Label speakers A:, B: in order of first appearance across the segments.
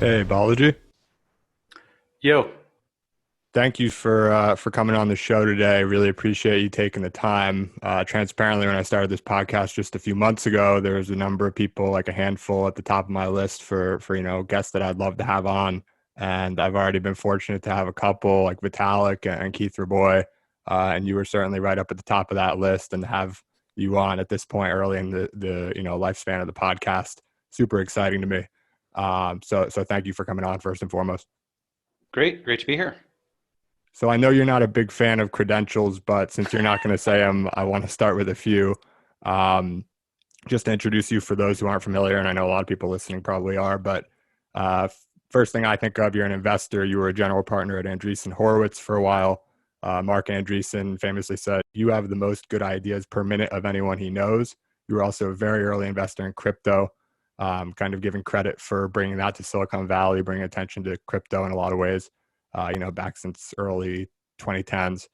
A: Hey, Balaji.
B: Yo,
A: Thank you for coming on the show today. Really appreciate you taking the time. Transparently, when I started this podcast just a few months ago, there was a number of people, like a handful, at the top of my list for guests that I'd love to have on, and I've already been fortunate to have a couple like Vitalik and Keith Raboy, and you were certainly right up at the top of that list. And to have you on at this point early in the lifespan of the podcast, super exciting to me. So thank you for coming on first and foremost.
B: great to be here.
A: So I know you're not a big fan of credentials, but since you're not going to say them, I want to start with a few. Um, just to introduce you for those who aren't familiar, and I know a lot of people listening probably are, but uh, first thing I think of, you're an investor. You were a general partner at Andreessen Horowitz for a while. Mark Andreessen famously said, "You have the most good ideas per minute of anyone he knows." You were also a very early investor in crypto, kind of giving credit for bringing that to Silicon Valley, bringing attention to crypto in a lot of ways, back since early 2010s.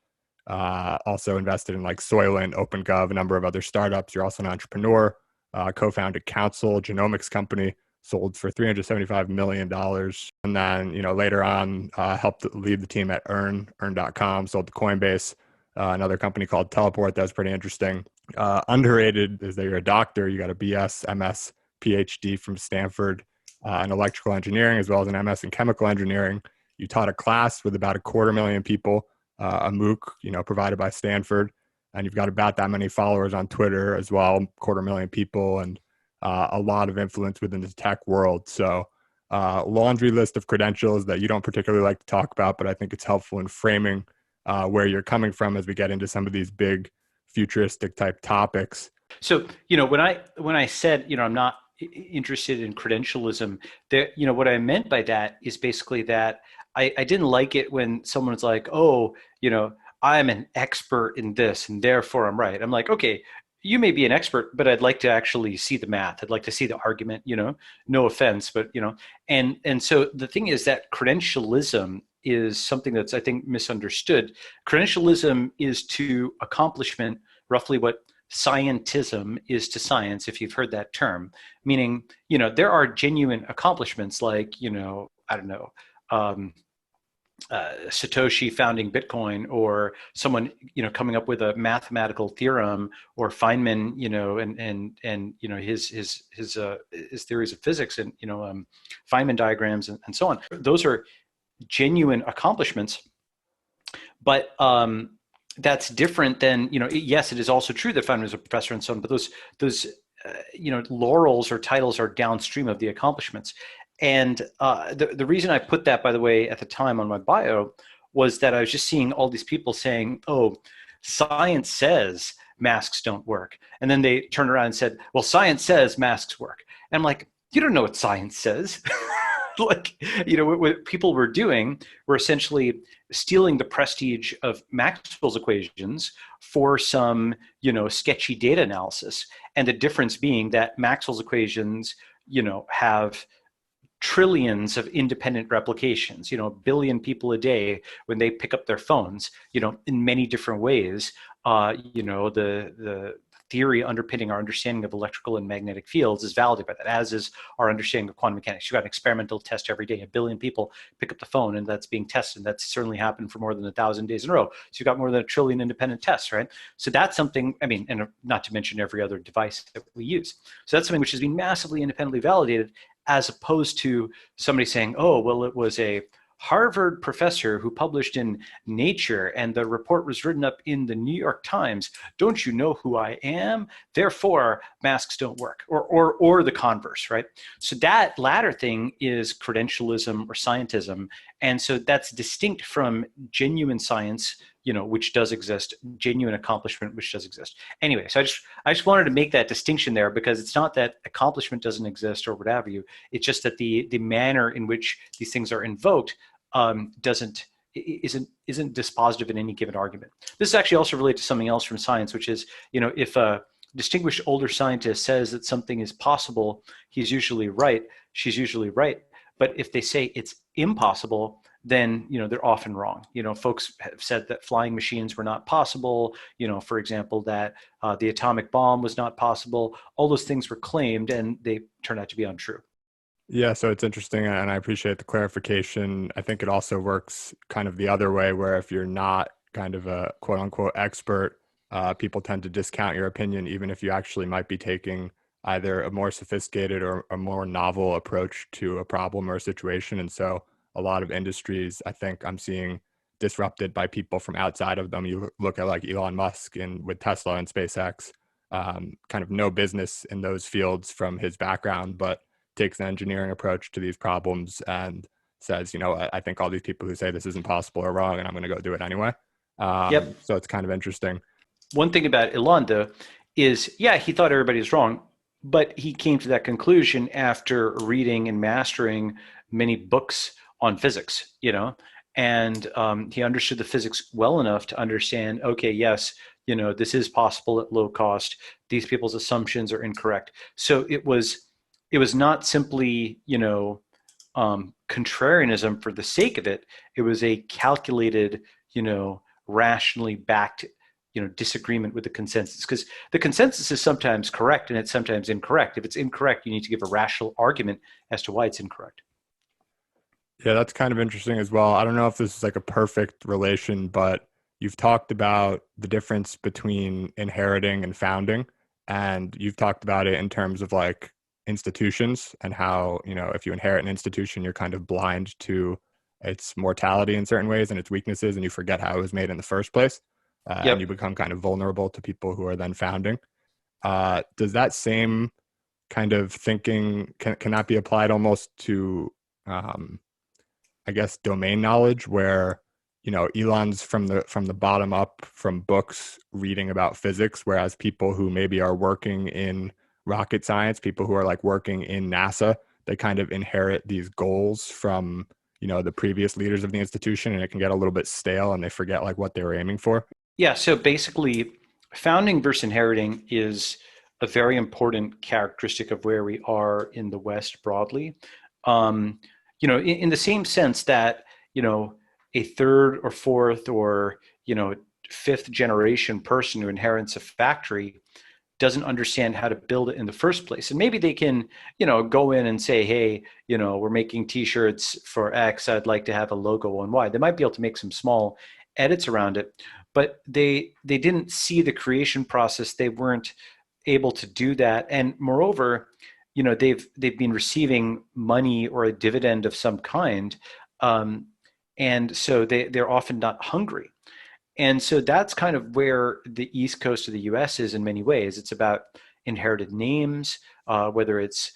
A: Also invested in like Soylent, OpenGov, a number of other startups. You're also an entrepreneur, co-founded Counsyl, genomics company, sold for $375 million. And then, later on, helped lead the team at earn.com, sold to Coinbase, another company called Teleport. That was pretty interesting. Underrated is that you're a doctor. You got a BS, MS, PhD from Stanford in electrical engineering, as well as an MS in chemical engineering. You taught a class with about 250,000 people, a MOOC, provided by Stanford, and you've got about that many followers on Twitter as well, 250,000 people, and a lot of influence within the tech world. So, laundry list of credentials that you don't particularly like to talk about, but I think it's helpful in framing where you're coming from as we get into some of these big futuristic type topics.
B: So, when I said, I'm not interested in credentialism, there, what I meant by that is basically that I didn't like it when someone's like, oh, I'm an expert in this and therefore I'm right. I'm like, okay, you may be an expert, but I'd like to actually see the math. I'd like to see the argument, no offense, but, and so the thing is that credentialism is something that's, I think, misunderstood. Credentialism is to accomplishment roughly what scientism is to science, if you've heard that term, meaning, there are genuine accomplishments like, I don't know, Satoshi founding Bitcoin, or someone coming up with a mathematical theorem, or Feynman, and his theories of physics, and Feynman diagrams, and so on. Those are genuine accomplishments, but that's different than yes, it is also true that Feynman was a professor and so on, but those laurels or titles are downstream of the accomplishments. And the reason I put that, by the way, at the time on my bio, was that I was just seeing all these people saying, oh, science says masks don't work. And then they turned around and said, well, science says masks work. And I'm like, you don't know what science says. Like, what people were doing were essentially stealing the prestige of Maxwell's equations for some, sketchy data analysis. And the difference being that Maxwell's equations, have trillions of independent replications, a billion people a day when they pick up their phones, in many different ways. The theory underpinning our understanding of electrical and magnetic fields is validated by that, as is our understanding of quantum mechanics. You've got an experimental test every day. 1 billion people pick up the phone and that's being tested. That's certainly happened for more than 1,000 days in a row. So you've got more than 1 trillion independent tests, right? So that's something, and not to mention every other device that we use. So that's something which has been massively independently validated, as opposed to somebody saying, oh, well, it was a Harvard professor who published in Nature and the report was written up in the New York Times. Don't you know who I am? Therefore, masks don't work, or the converse, right? So that latter thing is credentialism or scientism. And so that's distinct from genuine science, which does exist, genuine accomplishment, which does exist. Anyway, so I just wanted to make that distinction there, because it's not that accomplishment doesn't exist or what have you. It's just that the manner in which these things are invoked isn't dispositive in any given argument. This is actually also related to something else from science, which is, if a distinguished older scientist says that something is possible, he's usually right, she's usually right. But if they say it's impossible, then they're often wrong. Folks have said that flying machines were not possible. For example, that the atomic bomb was not possible. All those things were claimed, and they turned out to be untrue.
A: Yeah, so it's interesting, and I appreciate the clarification. I think it also works kind of the other way, where if you're not kind of a quote unquote expert, people tend to discount your opinion, even if you actually might be taking either a more sophisticated or a more novel approach to a problem or a situation. And so a lot of industries, I think I'm seeing disrupted by people from outside of them. You look at like Elon Musk and with Tesla and SpaceX, kind of no business in those fields from his background, but takes an engineering approach to these problems and says, you know, I think all these people who say this isn't possible are wrong, and I'm going to go do it anyway.
B: Yep.
A: So it's kind of interesting.
B: One thing about Elon, though, is yeah, he thought everybody was wrong, but he came to that conclusion after reading and mastering many books on physics, and he understood the physics well enough to understand, okay, yes, this is possible at low cost. These people's assumptions are incorrect. So it was not simply, contrarianism for the sake of it. It was a calculated, rationally backed disagreement with the consensus, because the consensus is sometimes correct and it's sometimes incorrect. If it's incorrect, you need to give a rational argument as to why it's incorrect.
A: Yeah, that's kind of interesting as well. I don't know if this is like a perfect relation, but you've talked about the difference between inheriting and founding, and you've talked about it in terms of like institutions and how, you know, if you inherit an institution, you're kind of blind to its mortality in certain ways and its weaknesses, and you forget how it was made in the first place, and you
B: Yep.
A: become kind of vulnerable to people who are then founding. Does that same kind of thinking can that be applied almost to um, I guess domain knowledge where you know Elon's from the bottom up from books reading about physics, whereas people who maybe are working in rocket science, people who are like working in NASA, they kind of inherit these goals from you know the previous leaders of the institution, and it can get a little bit stale and they forget like what they were aiming for.
B: Yeah. So basically, founding versus inheriting is a very important characteristic of where we are in the West broadly. Um, in the same sense that, a third or fourth or, fifth generation person who inherits a factory doesn't understand how to build it in the first place. And maybe they can, go in and say, hey, we're making t-shirts for X. I'd like to have a logo on Y. They might be able to make some small edits around it, but they didn't see the creation process. They weren't able to do that. And moreover, they've been receiving money or a dividend of some kind. Um, and so they're often not hungry. And so that's kind of where the East Coast of the US is in many ways. It's about inherited names, whether it's,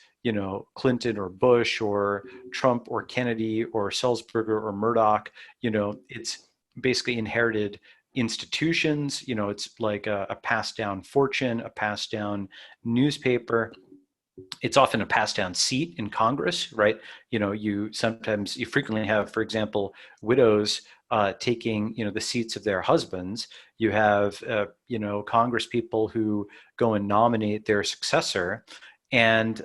B: Clinton or Bush or Trump or Kennedy or Sulzberger or Murdoch. It's basically inherited institutions. It's like a passed down fortune, a passed down newspaper. It's often a passed down seat in Congress, right? You frequently have, for example, widows taking, the seats of their husbands. You have, Congress people who go and nominate their successor. And,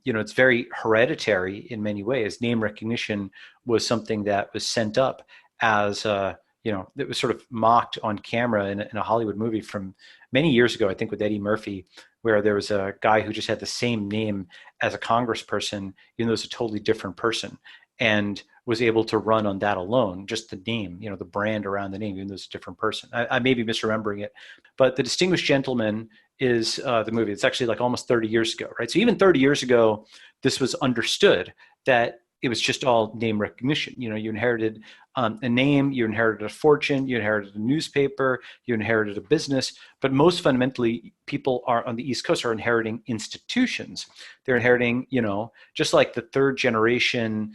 B: it's very hereditary in many ways. Name recognition was something that was sent up as, it was sort of mocked on camera in a Hollywood movie from many years ago, I think with Eddie Murphy, where there was a guy who just had the same name as a congressperson, even though it's a totally different person, and was able to run on that alone, just the name, the brand around the name, even though it's a different person. I may be misremembering it, but The Distinguished Gentleman is the movie. It's actually like almost 30 years ago, right? So even 30 years ago, this was understood that it was just all name recognition. You inherited a name, you inherited a fortune, you inherited a newspaper, you inherited a business, but most fundamentally, people are on the East Coast are inheriting institutions. They're inheriting, just like the third generation,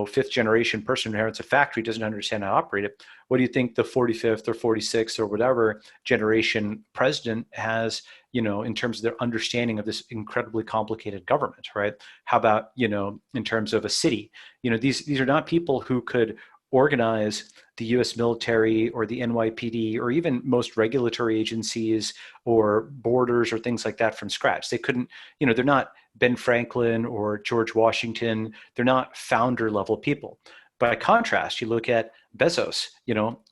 B: fifth generation person who inherits a factory doesn't understand how to operate it. What do you think the 45th or 46th or whatever generation president has, in terms of their understanding of this incredibly complicated government, right? How about, in terms of a city? These are not people who could organize the US military or the NYPD or even most regulatory agencies or borders or things like that from scratch. They couldn't, they're not Ben Franklin or George Washington. They're not founder level people. By contrast, you look at Bezos,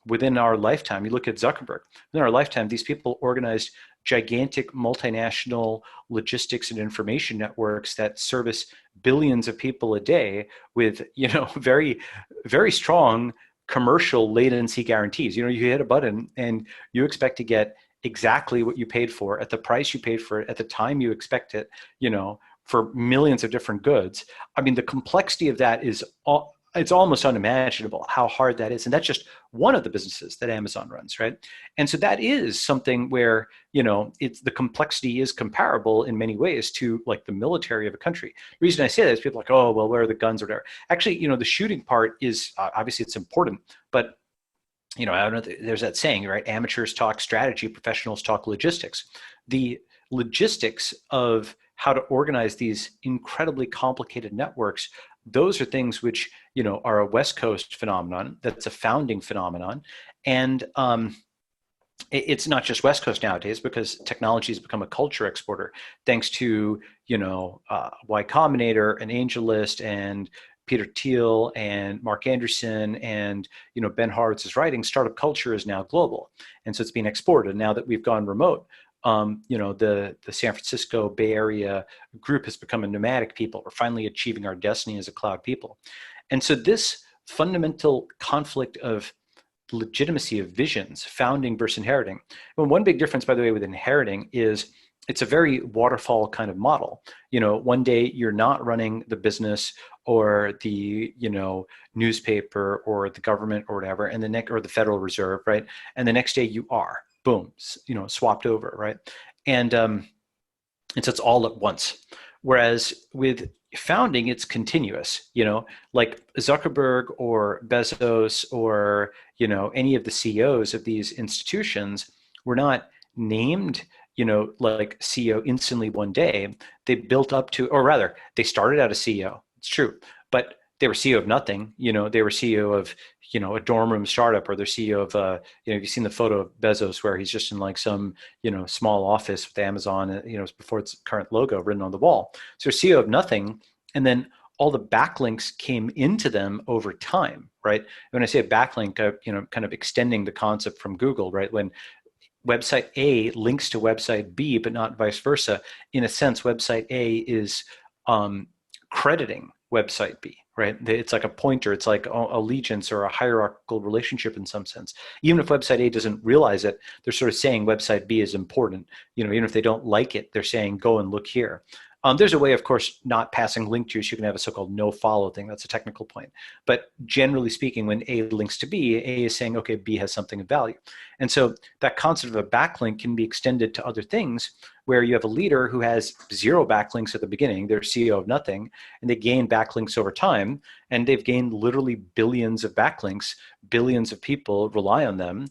B: within our lifetime, you look at Zuckerberg, within our lifetime, these people organized gigantic multinational logistics and information networks that service billions of people a day with, very, very strong commercial latency guarantees. You hit a button and you expect to get exactly what you paid for at the price you paid for it at the time you expect it, for millions of different goods. I mean, the complexity of that is it's almost unimaginable how hard that is. And that's just one of the businesses that Amazon runs, right? And so that is something where, it's the complexity is comparable in many ways to like the military of a country. The reason I say that is people are like, oh, well, where are the guns or whatever? Actually, the shooting part is obviously it's important, but I don't know, there's that saying, right? Amateurs talk strategy, professionals talk logistics. The logistics of how to organize these incredibly complicated networks, those are things which, are a West Coast phenomenon. That's a founding phenomenon. And it's not just West Coast nowadays because technology has become a culture exporter thanks to, Y Combinator and AngelList and Peter Thiel and Mark Andreessen and Ben Horowitz's writing. Startup culture is now global, and so it's being exported. Now that we've gone remote, the San Francisco Bay Area group has become a nomadic people. We're finally achieving our destiny as a cloud people, and so this fundamental conflict of legitimacy of visions, founding versus inheriting. And one big difference, by the way, with inheriting is it's a very waterfall kind of model. One day you're not running the business or the, newspaper or the government or whatever, and or the Federal Reserve, right? And the next day you are, boom, swapped over, right? And so it's all at once. Whereas with founding, it's continuous, like Zuckerberg or Bezos or, any of the CEOs of these institutions were not named like CEO instantly one day. They built up to, or rather, they started out as CEO. It's true, but they were CEO of nothing. They were CEO of, a dorm room startup, or they're CEO of, you've seen the photo of Bezos where he's just in like some, small office with Amazon, before its current logo written on the wall. So they're CEO of nothing, and then all the backlinks came into them over time, right? When I say a backlink, kind of extending the concept from Google, right? When website A links to website B, but not vice versa. In a sense, website A is crediting website B, right? It's like a pointer. It's like allegiance or a hierarchical relationship in some sense. Even if website A doesn't realize it, they're sort of saying website B is important. Even if they don't like it, they're saying, go and look here. There's a way, of course, not passing link juice. You can have a so-called no follow thing. That's a technical point. But generally speaking, when A links to B, A is saying, okay, B has something of value. And so that concept of a backlink can be extended to other things where you have a leader who has 0 backlinks at the beginning. They're CEO of nothing, and they gain backlinks over time. And they've gained literally billions of backlinks. Billions of people rely on them,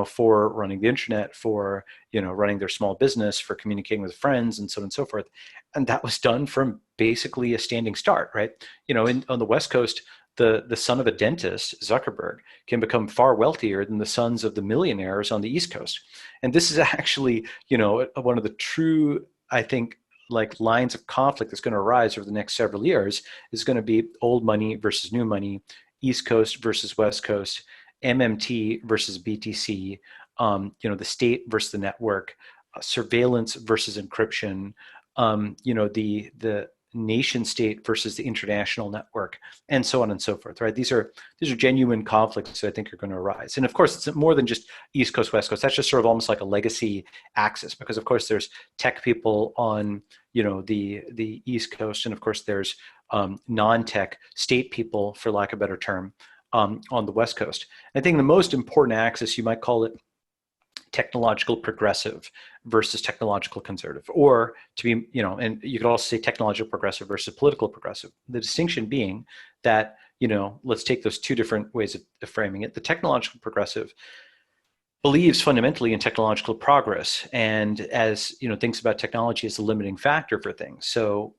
B: for running the internet, for, running their small business, for communicating with friends, and so on and so forth. And that was done from basically a standing start, right? On the West Coast, the son of a dentist, Zuckerberg, can become far wealthier than the sons of the millionaires on the East Coast. And this is actually, one of the true, I think, like lines of conflict that's going to arise over the next several years is going to be old money versus new money, East Coast versus West Coast, MMT versus BTC, the state versus the network, surveillance versus encryption, the nation state versus the international network, and so on and so forth, right? These are genuine conflicts that I think are going to arise. And of course, it's more than just East Coast, West Coast. That's just sort of almost like a legacy axis, because of course there's tech people on, the East Coast, and of course there's non-tech state people, for lack of a better term, on the West Coast. I think the most important axis, you might call it technological progressive versus technological conservative, or to be, and you could also say technological progressive versus political progressive. The distinction being that, let's take those two different ways of framing it. The technological progressive believes fundamentally in technological progress, and as thinks about technology as a limiting factor for things. So,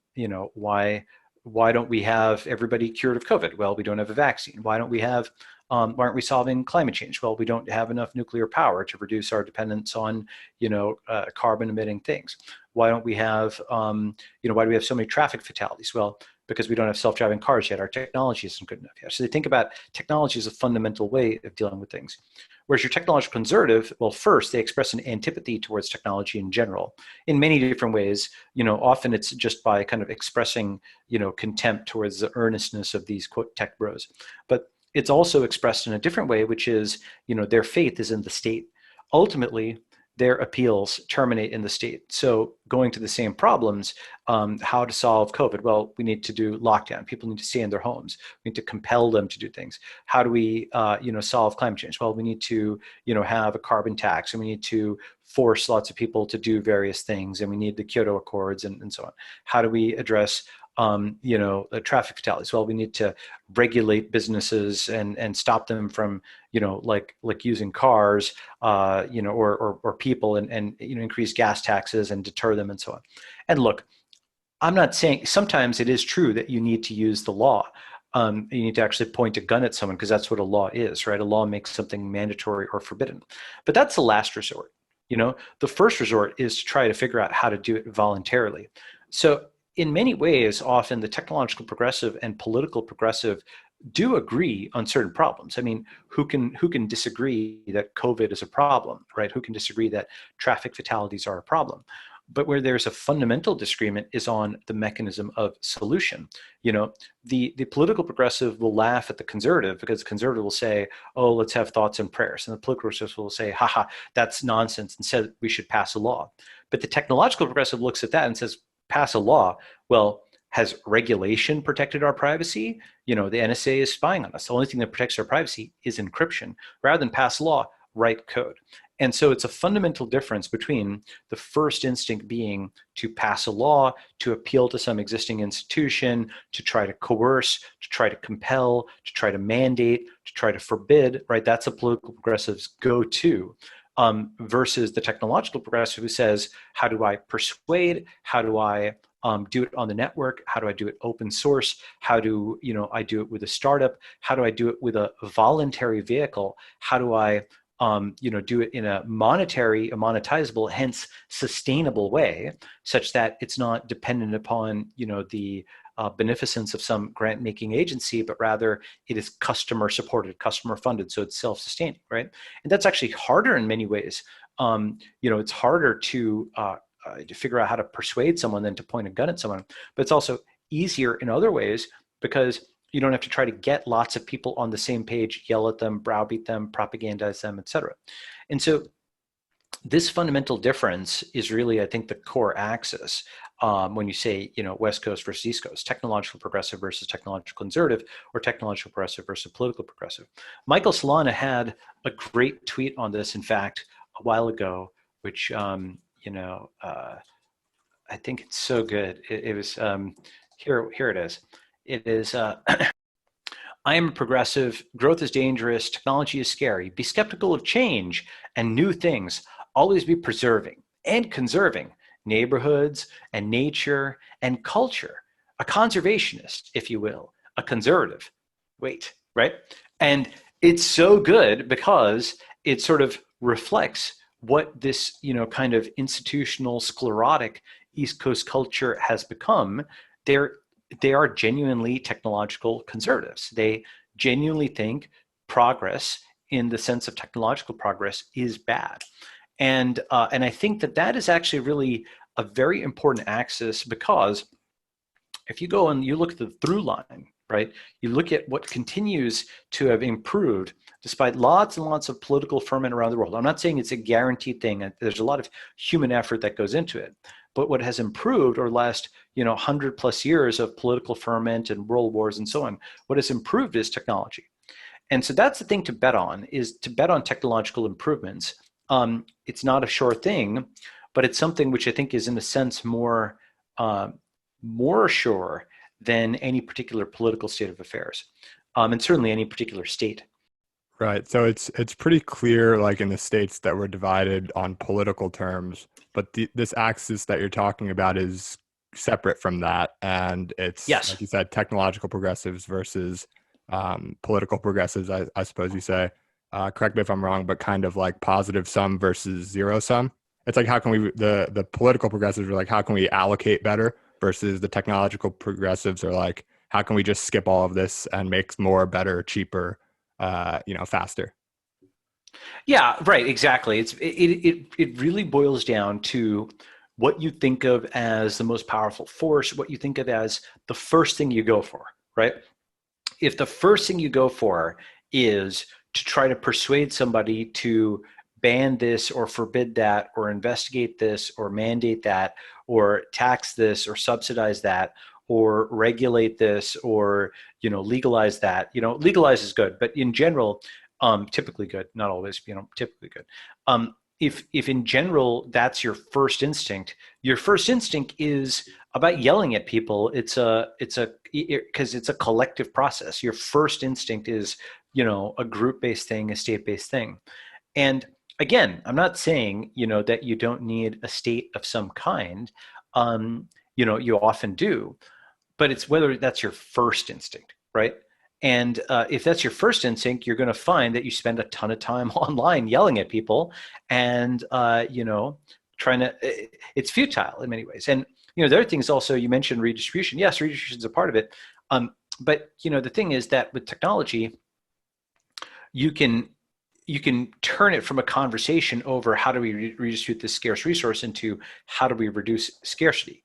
B: why don't we have everybody cured of COVID? Well, we don't have a vaccine. Why don't we have why aren't we solving climate change? Well, we don't have enough nuclear power to reduce our dependence on, carbon emitting things. Why don't we have, why do we have so many traffic fatalities? Well, because we don't have self-driving cars yet. Our technology isn't good enough yet. So they think about technology as a fundamental way of dealing with things. Whereas your technological conservative, well, first, they express an antipathy towards technology in general in many different ways. Often it's just by kind of expressing, contempt towards the earnestness of these, quote, tech bros. But it's also expressed in a different way, which is, their faith is in the state. Ultimately, their appeals terminate in the state. So going to the same problems, how to solve COVID? Well, we need to do lockdown. People need to stay in their homes. We need to compel them to do things. How do we, solve climate change? Well, we need to, have a carbon tax, and we need to force lots of people to do various things, and we need the Kyoto Accords and so on. How do we address traffic fatalities? Well, we need to regulate businesses and stop them from, like using cars, or people, and increase gas taxes and deter them and so on. And look, I'm not saying, sometimes it is true that you need to use the law. You need to actually point a gun at someone, because that's what a law is, right? A law makes something mandatory or forbidden. But that's the last resort. The first resort is to try to figure out how to do it voluntarily. So in many ways, often the technological progressive and political progressive do agree on certain problems. I mean, who can disagree that COVID is a problem, right? Who can disagree that traffic fatalities are a problem? But where there's a fundamental disagreement is on the mechanism of solution. The political progressive will laugh at the conservative, because the conservative will say, oh, let's have thoughts and prayers. And the political progressive will say, haha, that's nonsense, and said we should pass a law. But the technological progressive looks at that and says, pass a law. Well, has regulation protected our privacy? The NSA is spying on us. The only thing that protects our privacy is encryption. Rather than pass law, write code. And so it's a fundamental difference between the first instinct being to pass a law, to appeal to some existing institution, to try to coerce, to try to compel, to try to mandate, to try to forbid, right? That's a political progressive's go-to. Versus the technological progressive who says, how do I persuade? How do I do it on the network? How do I do it open source? How do I do it with a startup? How do I do it with a voluntary vehicle? How do I do it in a monetizable, hence sustainable way, such that it's not dependent upon the beneficence of some grant-making agency, but rather it is customer-supported, customer-funded, so it's self-sustaining, right? And that's actually harder in many ways. It's harder to figure out how to persuade someone than to point a gun at someone, but it's also easier in other ways, because you don't have to try to get lots of people on the same page, yell at them, browbeat them, propagandize them, et cetera. And so this fundamental difference is really, I think, the core axis when you say, West Coast versus East Coast, technological progressive versus technological conservative, or technological progressive versus political progressive. Michael Solana had a great tweet on this, in fact, a while ago, which, I think it's so good. It was, here it is. It is, I am a progressive, growth is dangerous, technology is scary, be skeptical of change and new things, always be preserving and conserving neighborhoods and nature and culture, a conservationist, if you will, a conservative, right? And it's so good because it sort of reflects what this, kind of institutional, sclerotic East Coast culture has become. They are genuinely technological conservatives. They genuinely think progress, in the sense of technological progress, is bad. And I think that is actually really a very important axis, because if you go and you look at the through line, right, you look at what continues to have improved despite lots and lots of political ferment around the world. I'm not saying it's a guaranteed thing. There's a lot of human effort that goes into it. But what has improved over the last 100+ years of political ferment and world wars and so on, what has improved is technology. And so that's the thing to bet on, is to bet on technological improvements. It's not a sure thing, but it's something which I think is, in a sense, more sure than any particular political state of affairs, and certainly any particular state.
A: Right. So it's pretty clear, like in the states, that we're divided on political terms, but this axis that you're talking about is separate from that, and it's,
B: yes,
A: like you said, technological progressives versus political progressives, I suppose you say. Correct me if I'm wrong, but kind of like positive sum versus zero sum. It's like, how can we, the political progressives are like, how can we allocate better, versus the technological progressives are like, how can we just skip all of this and make more, better, cheaper, faster?
B: Yeah, right, exactly. It really boils down to what you think of as the most powerful force, what you think of as the first thing you go for, right? If the first thing you go for is to try to persuade somebody to ban this or forbid that or investigate this or mandate that or tax this or subsidize that or regulate this or legalize that, legalize is good, but in general, typically good, not always, typically good. If in general that's your first instinct is about yelling at people. Because it's a collective process. Your first instinct is, a group-based thing, a state-based thing. And again, I'm not saying, that you don't need a state of some kind. You often do, but it's whether that's your first instinct, right? And if that's your first instinct, you're going to find that you spend a ton of time online yelling at people and, trying to, it's futile in many ways. And, the other thing is also, you mentioned redistribution. Yes, redistribution is a part of it. But, the thing is that with technology, you can turn it from a conversation over how do we redistribute this scarce resource into how do we reduce scarcity,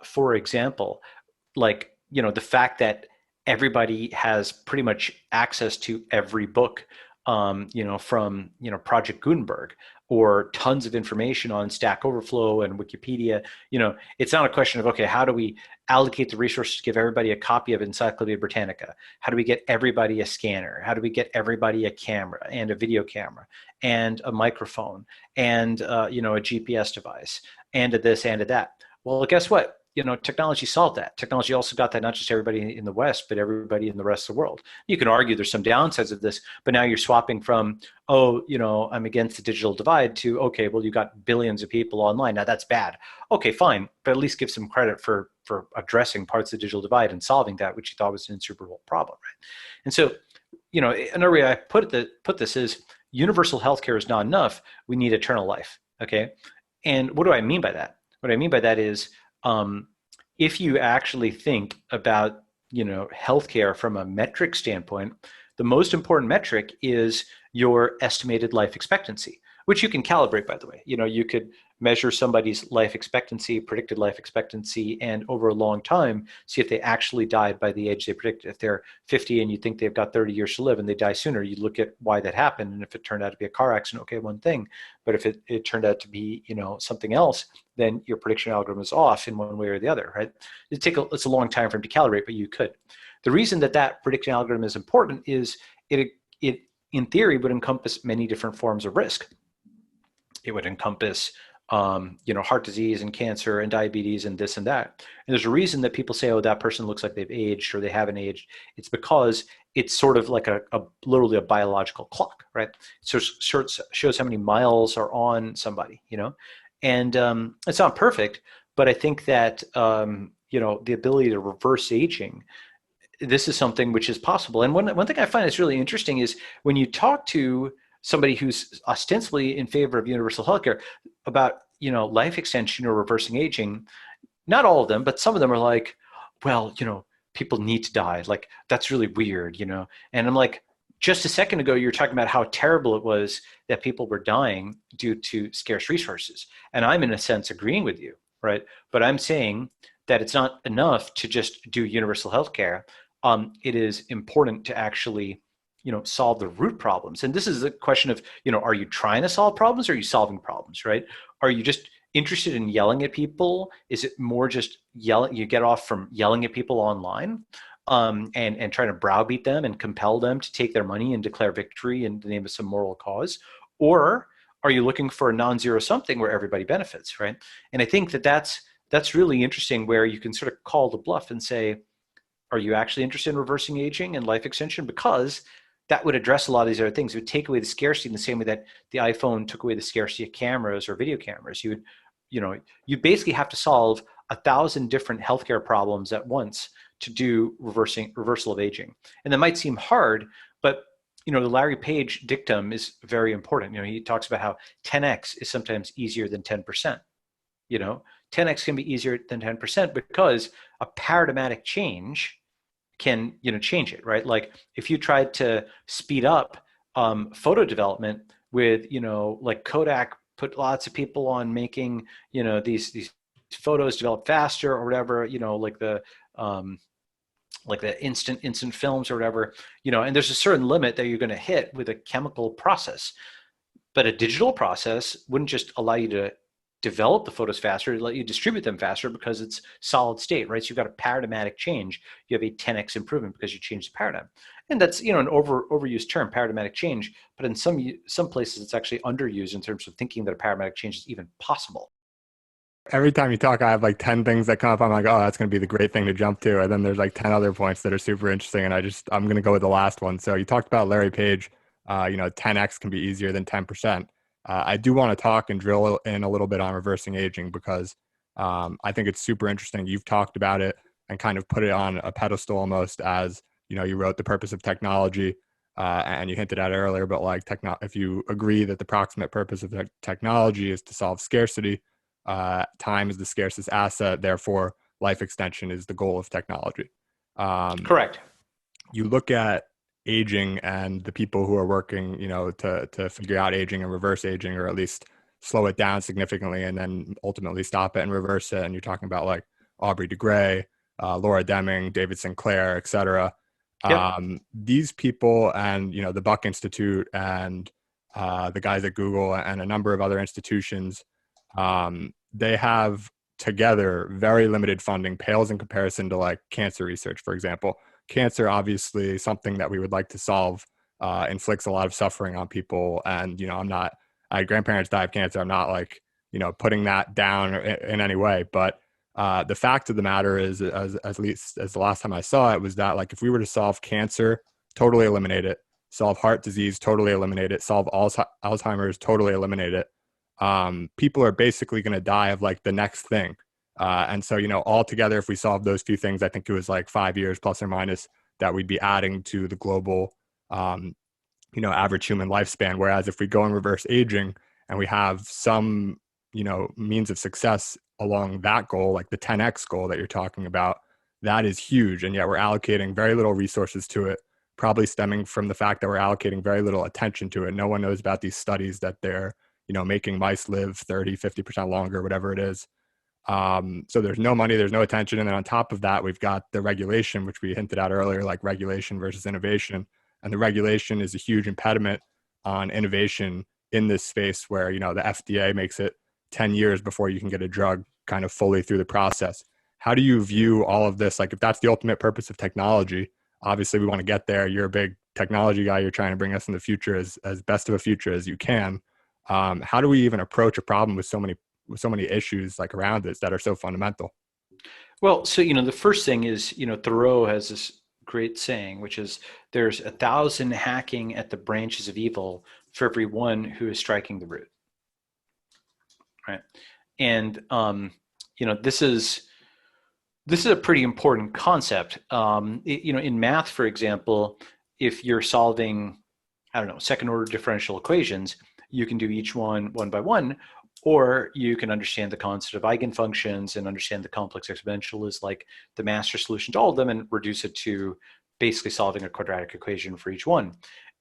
B: for example, like, the fact that everybody has pretty much access to every book, from, Project Gutenberg or tons of information on Stack Overflow and Wikipedia. It's not a question of, okay, how do we allocate the resources to give everybody a copy of Encyclopedia Britannica? How do we get everybody a scanner? How do we get everybody a camera and a video camera and a microphone and, a GPS device and a this and a that? Well, guess what? Technology solved that. Technology also got that not just everybody in the West, but everybody in the rest of the world. You can argue there's some downsides of this, but now you're swapping from, I'm against the digital divide to, okay, well, you got billions of people online. Now that's bad. Okay, fine, but at least give some credit for addressing parts of the digital divide and solving that, which you thought was an insuperable problem, right? And so, another way I put this is universal healthcare is not enough. We need eternal life, okay? And what do I mean by that? What I mean by that is, if you actually think about, healthcare from a metric standpoint, the most important metric is your estimated life expectancy, which you can calibrate, by the way. You could measure somebody's life expectancy, predicted life expectancy, and over a long time, see if they actually died by the age they predicted. If they're 50 and you think they've got 30 years to live and they die sooner, you look at why that happened. And if it turned out to be a car accident, okay, one thing. But if it turned out to be, something else, then your prediction algorithm is off in one way or the other, right? It's a long time for them to calibrate, but you could. The reason that prediction algorithm is important is it in theory would encompass many different forms of risk. It would encompass heart disease and cancer and diabetes and this and that. And there's a reason that people say, oh, that person looks like they've aged or they haven't aged. It's because it's sort of like literally a biological clock, right? So it shows how many miles are on somebody, and it's not perfect, but I think that, the ability to reverse aging, this is something which is possible. And one thing I find is really interesting is when you talk to somebody who's ostensibly in favor of universal healthcare about, life extension or reversing aging, not all of them, but some of them are like, well, people need to die. Like, that's really weird, And I'm like, just a second ago, you were talking about how terrible it was that people were dying due to scarce resources. And I'm in a sense agreeing with you, right? But I'm saying that it's not enough to just do universal healthcare. It is important to actually solve the root problems. And this is a question of, are you trying to solve problems or are you solving problems, right? Are you just interested in yelling at people? Is it more just yelling, you get off from yelling at people online and trying to browbeat them and compel them to take their money and declare victory in the name of some moral cause? Or are you looking for a non-zero something where everybody benefits, right? And I think that's really interesting, where you can sort of call the bluff and say, are you actually interested in reversing aging and life extension? Because that would address a lot of these other things. It would take away the scarcity in the same way that the iPhone took away the scarcity of cameras or video cameras. You basically have to solve 1,000 different healthcare problems at once to do reversal of aging. And that might seem hard, but the Larry Page dictum is very important. He talks about how 10x is sometimes easier than 10%. You know, 10x can be easier than 10% because a paradigmatic change can, you know, change it, right? Like if you tried to speed up photo development with, you know, like Kodak put lots of people on making, you know, these photos develop faster or whatever, you know, like the instant films or whatever, you know, and there's a certain limit that you're going to hit with a chemical process. But a digital process wouldn't just allow you to develop the photos faster, it let you distribute them faster because it's solid state, right? So you've got a paradigmatic change. You have a 10x improvement because you changed the paradigm. And that's, you know, an overused term, paradigmatic change. But in some places, it's actually underused in terms of thinking that a paradigmatic change is even possible.
A: Every time you talk, I have like 10 things that come up. I'm like, oh, that's going to be the great thing to jump to. And then there's like 10 other points that are super interesting. And I'm going to go with the last one. So you talked about Larry Page, 10x can be easier than 10%. I do want to talk and drill in a little bit on reversing aging because I think it's super interesting. You've talked about it and kind of put it on a pedestal almost as, you wrote The Purpose of Technology and you hinted at it earlier, but like if you agree that the proximate purpose of technology is to solve scarcity, time is the scarcest asset, therefore life extension is the goal of technology.
B: Correct.
A: You look at aging and the people who are working, to figure out aging and reverse aging, or at least slow it down significantly and then ultimately stop it and reverse it. And you're talking about like Aubrey de Grey, Laura Deming, David Sinclair, et cetera.
B: Yep.
A: These people and, the Buck Institute and the guys at Google and a number of other institutions, they have together very limited funding, pales in comparison to like cancer research, for example. Cancer, obviously, something that we would like to solve, inflicts a lot of suffering on people. And, I had grandparents die of cancer. I'm not like, putting that down in any way. But the fact of the matter is, at least as the last time I saw it, was that like if we were to solve cancer, totally eliminate it, solve heart disease, totally eliminate it, solve Alzheimer's, totally eliminate it, people are basically going to die of like the next thing. And so, altogether, if we solve those few things, I think it was like 5 years plus or minus that we'd be adding to the global, average human lifespan. Whereas if we go and reverse aging and we have some, means of success along that goal, like the 10x goal that you're talking about, that is huge. And yet we're allocating very little resources to it, probably stemming from the fact that we're allocating very little attention to it. No one knows about these studies that they're, making mice live 30, 50% longer, whatever it is. So there's no money, there's no attention. And then on top of that, we've got the regulation, which we hinted at earlier, like regulation versus innovation. And the regulation is a huge impediment on innovation in this space where, the FDA makes it 10 years before you can get a drug kind of fully through the process. How do you view all of this? Like if that's the ultimate purpose of technology, obviously we want to get there. You're a big technology guy. You're trying to bring us in the future as best of a future as you can. How do we even approach a problem with so many issues like around this that are so fundamental?
B: Well, so, the first thing is, Thoreau has this great saying, which is there's 1,000 hacking at the branches of evil for every one who is striking the root. Right. And, this is a pretty important concept. In math, for example, if you're solving, I don't know, second order differential equations, you can do each one by one, or you can understand the concept of eigenfunctions and understand the complex exponential is like the master solution to all of them and reduce it to basically solving a quadratic equation for each one,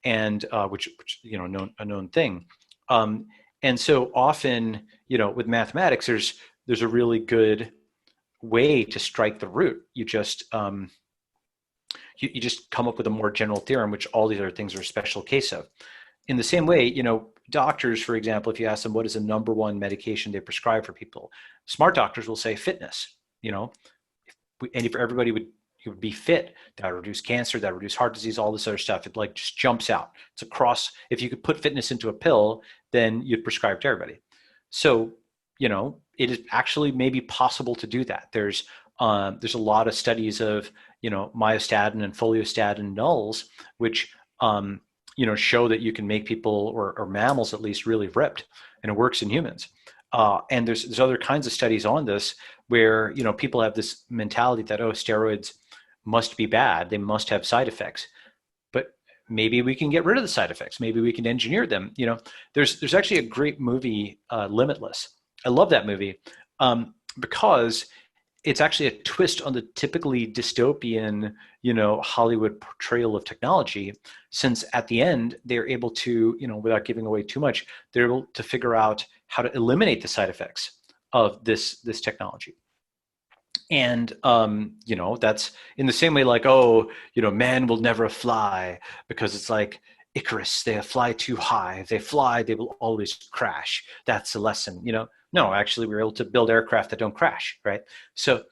B: and which a known thing. And so often, with mathematics, there's a really good way to strike the root. You just you just come up with a more general theorem, which all these other things are a special case of. In the same way, doctors, for example, if you ask them what is the number one medication they prescribe for people, smart doctors will say fitness. And if everybody would be fit, that would reduce cancer, that would reduce heart disease, all this other stuff. It like just jumps out. It's across. If you could put fitness into a pill, then you'd prescribe to everybody. So, it is actually maybe possible to do that. There's a lot of studies of, myostatin and foliostatin nulls, which, show that you can make people or mammals at least really ripped, and it works in humans. And there's other kinds of studies on this where, people have this mentality that, oh, steroids must be bad. They must have side effects, but maybe we can get rid of the side effects. Maybe we can engineer them. There's actually a great movie, Limitless. I love that movie. Because it's actually a twist on the typically dystopian, Hollywood portrayal of technology, since at the end, they're able to, without giving away too much, they're able to figure out how to eliminate the side effects of this technology. And, that's in the same way, like, oh, man will never fly because it's like Icarus, they fly too high. If they fly, they will always crash. That's the lesson, No, actually, we're able to build aircraft that don't crash, right? So,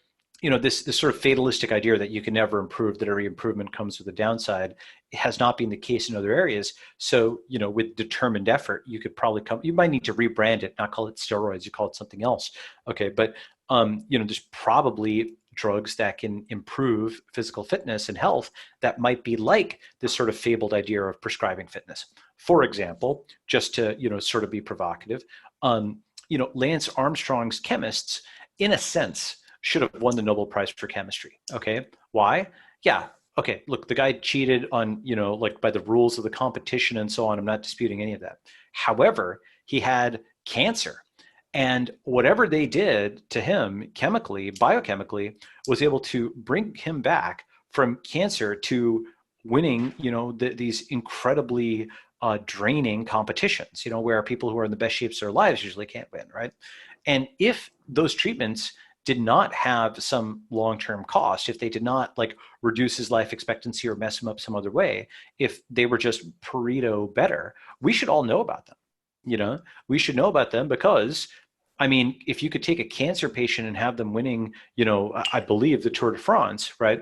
B: this sort of fatalistic idea that you can never improve, that every improvement comes with a downside, it has not been the case in other areas. So, with determined effort, you could probably you might need to rebrand it, not call it steroids, you call it something else. Okay, but there's probably drugs that can improve physical fitness and health that might be like this sort of fabled idea of prescribing fitness. For example, just to sort of be provocative, Lance Armstrong's chemists, in a sense, should have won the Nobel Prize for chemistry. Okay, why? Yeah. Okay, look, the guy cheated on, like by the rules of the competition and so on. I'm not disputing any of that. However, he had cancer. And whatever they did to him chemically, biochemically, was able to bring him back from cancer to winning, these incredibly draining competitions, where people who are in the best shapes of their lives usually can't win, right? And if those treatments did not have some long-term cost, if they did not like reduce his life expectancy or mess him up some other way, if they were just Pareto better, we should all know about them. We should know about them because, I mean, if you could take a cancer patient and have them winning, I believe the Tour de France, right?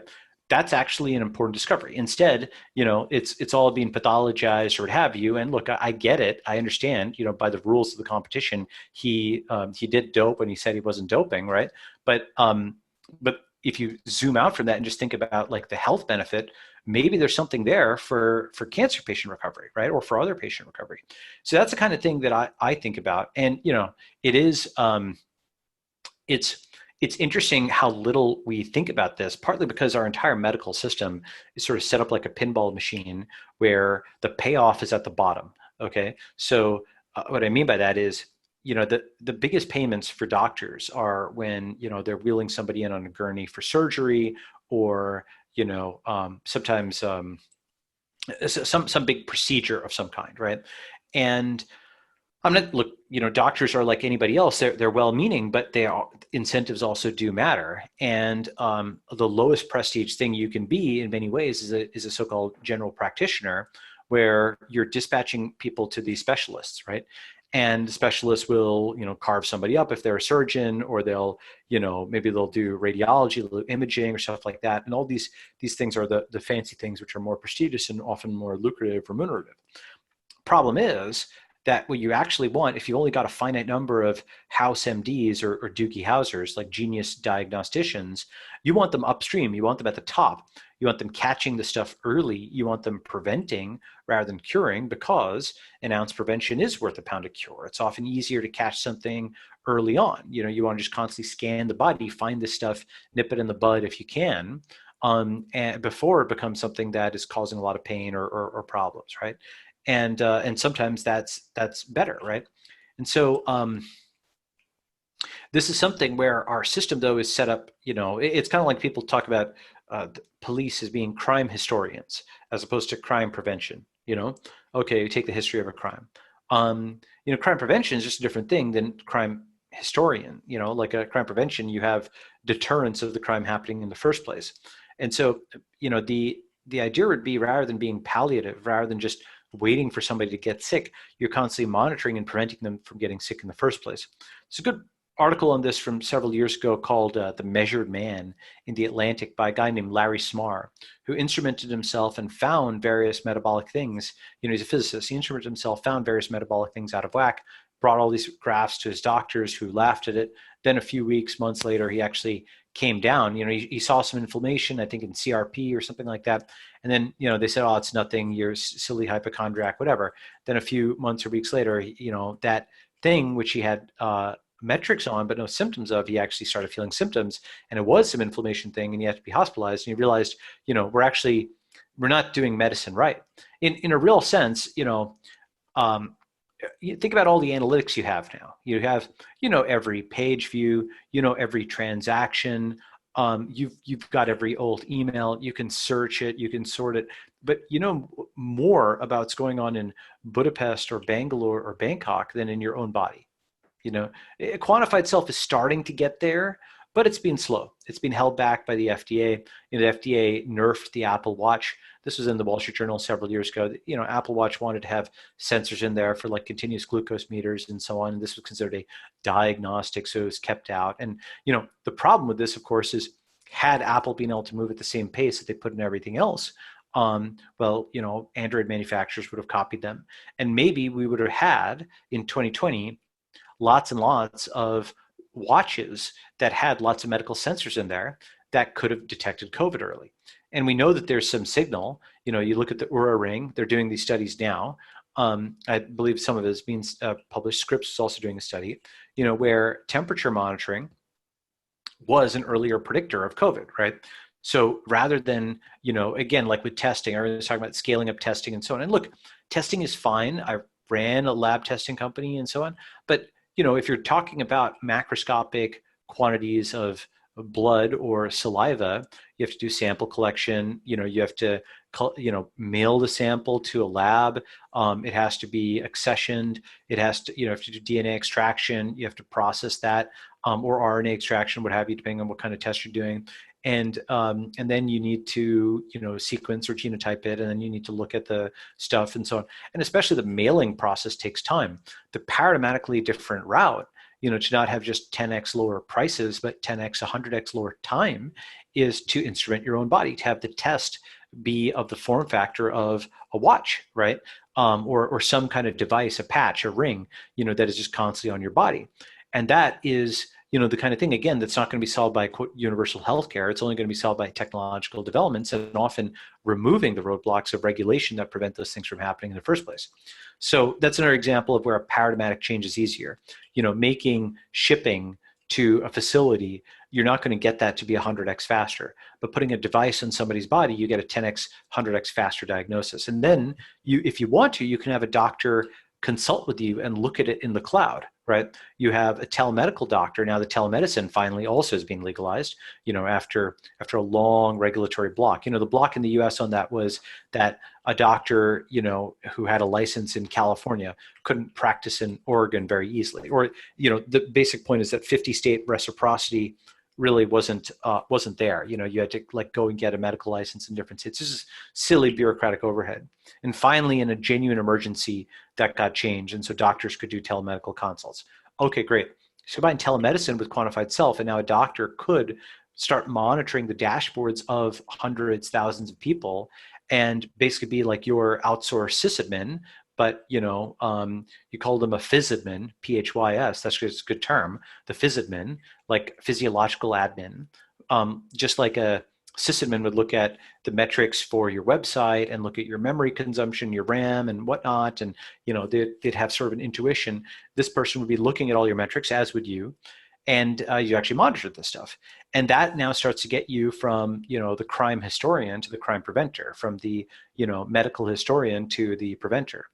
B: That's actually an important discovery. Instead, it's all being pathologized or what have you. And look, I get it. I understand, by the rules of the competition, he did dope and he said he wasn't doping, right? But if you zoom out from that and just think about like the health benefit, maybe there's something there for cancer patient recovery, right? Or for other patient recovery. So that's the kind of thing that I think about. And, it is, it's interesting how little we think about this, partly because our entire medical system is sort of set up like a pinball machine where the payoff is at the bottom. Okay. So what I mean by that is, the biggest payments for doctors are when, they're wheeling somebody in on a gurney for surgery or, sometimes some big procedure of some kind. Right. And I'm not look, doctors are like anybody else. They're well-meaning, but incentives also do matter. And the lowest prestige thing you can be in many ways is a so-called general practitioner, where you're dispatching people to these specialists, right? And the specialists will, carve somebody up if they're a surgeon, or they'll, maybe they'll do radiology, imaging, or stuff like that. And all these things are the fancy things, which are more prestigious and often more lucrative, remunerative. Problem is that what you actually want, if you only got a finite number of house MDs or Doogie Housers, like genius diagnosticians, you want them upstream. You want them at the top. You want them catching the stuff early. You want them preventing rather than curing, because an ounce prevention is worth a pound of cure. It's often easier to catch something early on. You want to just constantly scan the body, find this stuff, nip it in the bud if you can, and before it becomes something that is causing a lot of pain or problems, right? And sometimes that's better, right? And so this is something where our system, though, is set up. It's kind of like people talk about the police as being crime historians as opposed to crime prevention. Okay, you take the history of a crime. Crime prevention is just a different thing than crime historian. Like a crime prevention, you have deterrence of the crime happening in the first place. And so, the idea would be, rather than being palliative, rather than just waiting for somebody to get sick, you're constantly monitoring and preventing them from getting sick in the first place. There's a good article on this from several years ago called The Measured Man in The Atlantic by a guy named Larry Smarr, who instrumented himself and found various metabolic things. He's a physicist. He instrumented himself, found various metabolic things out of whack, brought all these graphs to his doctors, who laughed at it. Then a few weeks, months later, he actually came down. He saw some inflammation, I think in CRP or something like that. And then, they said, oh, it's nothing, you're silly hypochondriac, whatever. Then a few months or weeks later, that thing which he had metrics on but no symptoms of, he actually started feeling symptoms, and it was some inflammation thing, and he had to be hospitalized. And he realized, we're not doing medicine right. In a real sense, you think about all the analytics you have now. You have, every page view, every transaction. You've got every old email. You can search it, you can sort it, but you know more about what's going on in Budapest or Bangalore or Bangkok than in your own body. Quantified self is starting to get there, but it's been slow. It's been held back by the FDA. The FDA nerfed the Apple Watch. This was in the Wall Street Journal several years ago. Apple Watch wanted to have sensors in there for like continuous glucose meters and so on. And this was considered a diagnostic, so it was kept out. And the problem with this, of course, is had Apple been able to move at the same pace that they put in everything else, Android manufacturers would have copied them, and maybe we would have had in 2020 lots and lots of watches that had lots of medical sensors in there that could have detected COVID early. And we know that there's some signal. You look at the Oura Ring, they're doing these studies now. I believe some of it is being published. Scripps is also doing a study, where temperature monitoring was an earlier predictor of COVID, right? So rather than, again, like with testing, I was talking about scaling up testing and so on. And look, testing is fine. I ran a lab testing company and so on. But, if you're talking about macroscopic quantities of blood or saliva, you have to do sample collection. You have to, mail the sample to a lab. It has to be accessioned. It has to, you have to do DNA extraction. You have to process that, or RNA extraction, what have you, depending on what kind of test you're doing. And then you need to, sequence or genotype it, and then you need to look at the stuff and so on. And especially the mailing process takes time. The paradigmatically different route, to not have just 10x lower prices, but 10x, 100x lower time, is to instrument your own body, to have the test be of the form factor of a watch, right? Or some kind of device, a patch, a ring, that is just constantly on your body. And that is, the kind of thing, again, that's not going to be solved by, quote, universal healthcare. It's only going to be solved by technological developments and often removing the roadblocks of regulation that prevent those things from happening in the first place. So that's another example of where a paradigmatic change is easier. Making shipping to a facility, you're not going to get that to be 100x faster. But putting a device on somebody's body, you get a 10x, 100x faster diagnosis. And then if you want to, you can have a doctor consult with you and look at it in the cloud, right? You have a telemedical doctor. Now the telemedicine finally also is being legalized, after a long regulatory block. The block in the US on that was that a doctor, who had a license in California couldn't practice in Oregon very easily. Or, the basic point is that 50-state reciprocity really wasn't there. You had to go and get a medical license in different states. This is silly bureaucratic overhead. And finally, in a genuine emergency, that got changed. And so doctors could do telemedical consults. Okay, great. So combine telemedicine with quantified self, and now a doctor could start monitoring the dashboards of hundreds, thousands of people, and basically be like your outsourced sysadmin. But, you call them a physadmin, PHYS, that's just a good term, the physadmin, like physiological admin. Just like a sysadmin would look at the metrics for your website and look at your memory consumption, your RAM and whatnot, and, they'd have sort of an intuition. This person would be looking at all your metrics, as would you, and you actually monitor this stuff. And that now starts to get you from, the crime historian to the crime preventer, from the, medical historian to the preventer.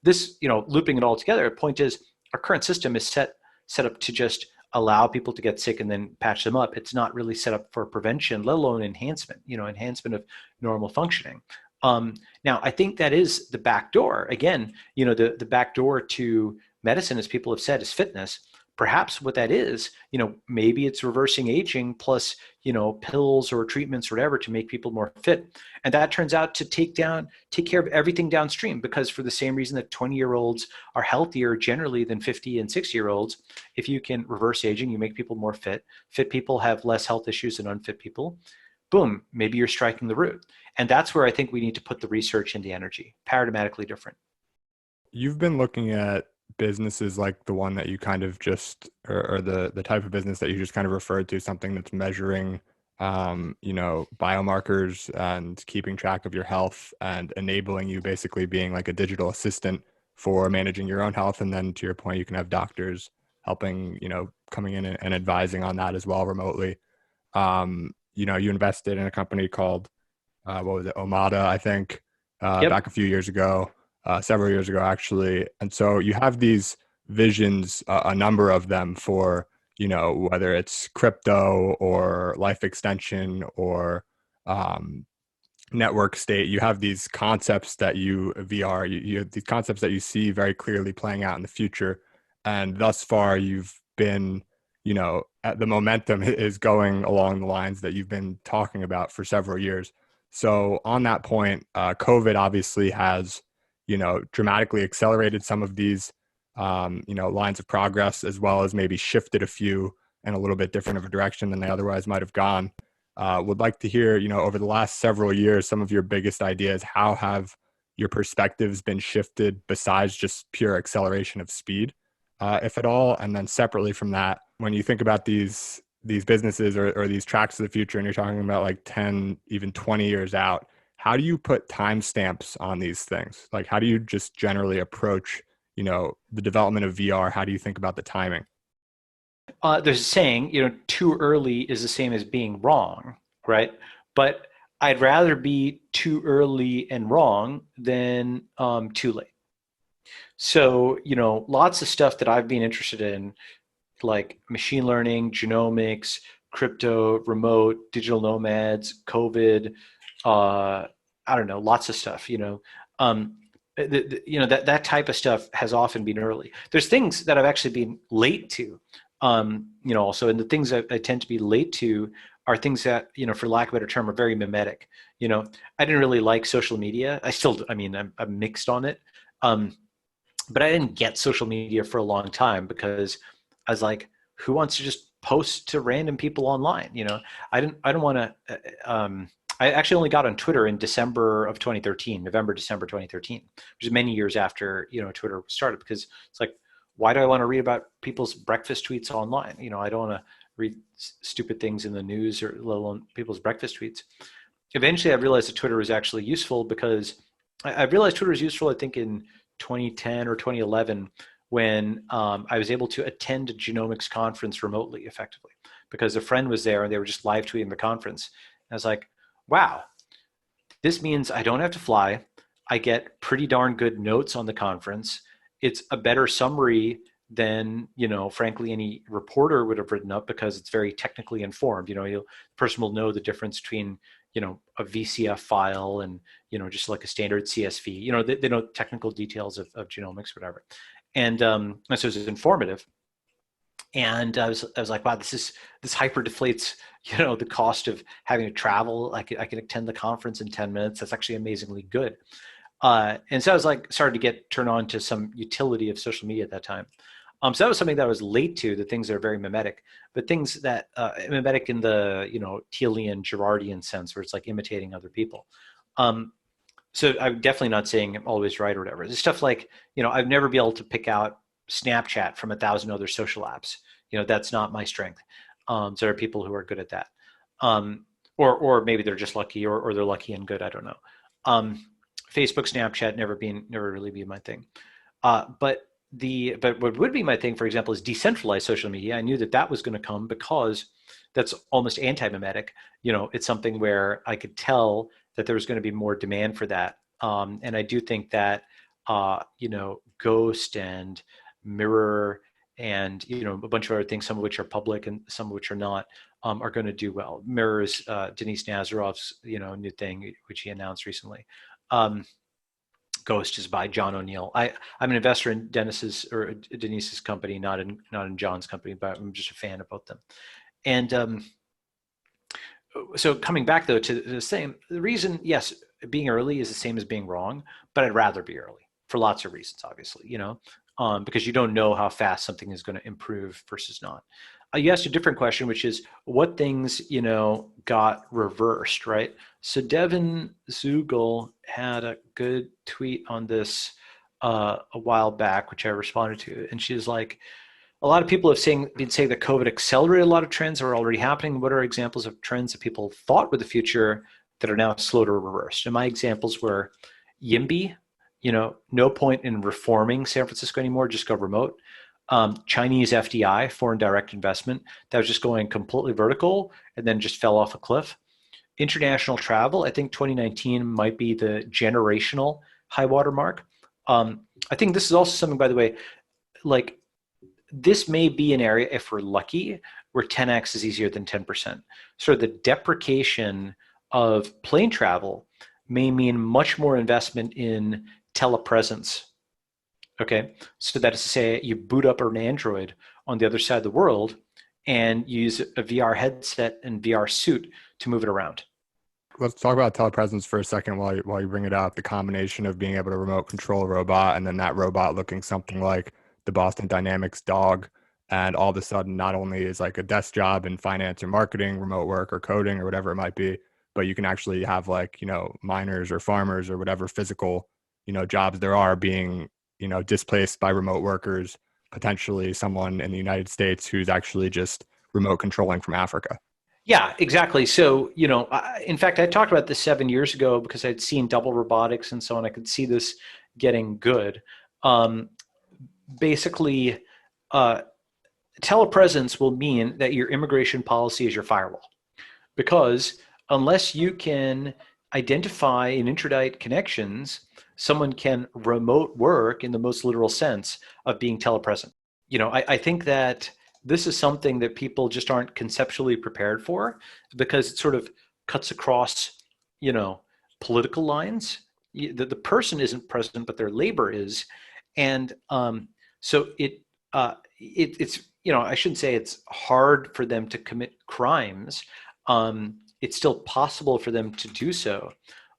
B: This, looping it all together, the point is our current system is set up to just allow people to get sick and then patch them up. It's not really set up for prevention, let alone enhancement, enhancement of normal functioning. Now, I think that is the back door. Again, the back door to medicine, as people have said, is fitness. Perhaps what that is, maybe it's reversing aging plus, pills or treatments or whatever to make people more fit. And that turns out to take care of everything downstream, because for the same reason that 20-year-olds are healthier generally than 50 and 60-year-olds, if you can reverse aging, you make people more fit. Fit people have less health issues than unfit people. Boom, maybe you're striking the root. And that's where I think we need to put the research and the energy, paradigmatically different.
A: You've been looking at businesses like the one that you kind of just, or the type of business that you just kind of referred to, something that's measuring, biomarkers and keeping track of your health and enabling you basically being like a digital assistant for managing your own health. And then to your point, you can have doctors helping, coming in and advising on that as well remotely. You invested in a company called, what was it? Omada, I think,
B: Yep.
A: back a few years ago. several years ago, actually. And so you have these visions, a number of them for, whether it's crypto or life extension or network state. You have these concepts that VR, you have these concepts that you see very clearly playing out in the future. And thus far, you've been, at the momentum is going along the lines that you've been talking about for several years. So on that point, COVID obviously has, dramatically accelerated some of these, lines of progress, as well as maybe shifted a few in a little bit different of a direction than they otherwise might have gone. Would like to hear, over the last several years, some of your biggest ideas. How have your perspectives been shifted besides just pure acceleration of speed, if at all? And then separately from that, when you think about these businesses or these tracks of the future, and you're talking about like 10, even 20 years out, how do you put timestamps on these things? Like, how do you just generally approach, the development of VR? How do you think about the timing?
B: There's a saying, too early is the same as being wrong, right? But I'd rather be too early and wrong than too late. So, lots of stuff that I've been interested in, like machine learning, genomics, crypto, remote, digital nomads, COVID, I don't know, lots of stuff, that type of stuff has often been early. There's things that I've actually been late to, also, and the things that I tend to be late to are things that, for lack of a better term, are very mimetic. I didn't really like social media. I'm mixed on it. But I didn't get social media for a long time because I was like, who wants to just post to random people online? I don't want to, I actually only got on Twitter in December of 2013, December 2013, which is many years after, Twitter started, because it's like, why do I want to read about people's breakfast tweets online? I don't want to read stupid things in the news, or let alone people's breakfast tweets. Eventually, I realized that Twitter was actually useful, because I realized Twitter was useful, I think, in 2010 or 2011, when I was able to attend a genomics conference remotely, effectively, because a friend was there and they were just live tweeting the conference. And I was like, wow, this means I don't have to fly. I get pretty darn good notes on the conference. It's a better summary than, frankly, any reporter would have written up, because it's very technically informed. The person will know the difference between, a VCF file and, just like a standard CSV. They know technical details of genomics, whatever. And so it was informative. And I was like, wow, this hyper deflates, the cost of having to travel. I can attend the conference in 10 minutes. That's actually amazingly good. And so I was like, started to get turned on to some utility of social media at that time. So that was something that I was late to, the things that are very mimetic, but things that mimetic in the, Thielian, Girardian sense, where it's like imitating other people. So I'm definitely not saying I'm always right or whatever. There's stuff like, I've never been able to pick out Snapchat from 1,000 other social apps. That's not my strength. So there are people who are good at that. Or maybe they're just lucky, or they're lucky and good. I don't know. Facebook, Snapchat, never really be my thing. But what would be my thing, for example, is decentralized social media. I knew that was going to come, because that's almost anti-mimetic. It's something where I could tell that there was going to be more demand for that. And I do think that, Ghost and Mirror and, a bunch of other things, some of which are public and some of which are not, are going to do well. Mirror is Denis Nazarov's, new thing, which he announced recently. Ghost is by John O'Neill. I'm an investor in Denis's company, not in John's company, but I'm just a fan of both them. And so coming back though to the reason, yes, being early is the same as being wrong, but I'd rather be early for lots of reasons, obviously, because you don't know how fast something is going to improve versus not. You asked a different question, which is what things, got reversed, right? So Devin Zugel had a good tweet on this a while back, which I responded to. And she was like, a lot of people have been saying that COVID accelerated a lot of trends that are already happening. What are examples of trends that people thought were the future that are now slow to reverse? And my examples were YIMBY, no point in reforming San Francisco anymore, just go remote. Chinese FDI, foreign direct investment, that was just going completely vertical and then just fell off a cliff. International travel, I think 2019 might be the generational high water mark. I think this is also something, by the way, like this may be an area, if we're lucky, where 10x is easier than 10%. So the deprecation of plane travel may mean much more investment in telepresence. Okay, so that is to say, you boot up an Android on the other side of the world and use a VR headset and VR suit to move it around.
A: Let's talk about telepresence for a second while you bring it up. The combination of being able to remote control a robot and then that robot looking something like the Boston Dynamics dog. And all of a sudden, not only is like a desk job in finance or marketing, remote work or coding or whatever it might be, but you can actually have like, miners or farmers or whatever physical, jobs there are being, displaced by remote workers, potentially someone in the United States who's actually just remote controlling from Africa.
B: Yeah, exactly. So, in fact, I talked about this 7 years ago because I'd seen double robotics and so on. I could see this getting good. Um, Basically, uh, telepresence will mean that your immigration policy is your firewall. Because unless you can identify and interdict connections, someone can remote work in the most literal sense of being telepresent. I think that this is something that people just aren't conceptually prepared for because it sort of cuts across, political lines. The person isn't present, but their labor is. And so it's, I shouldn't say it's hard for them to commit crimes. It's still possible for them to do so,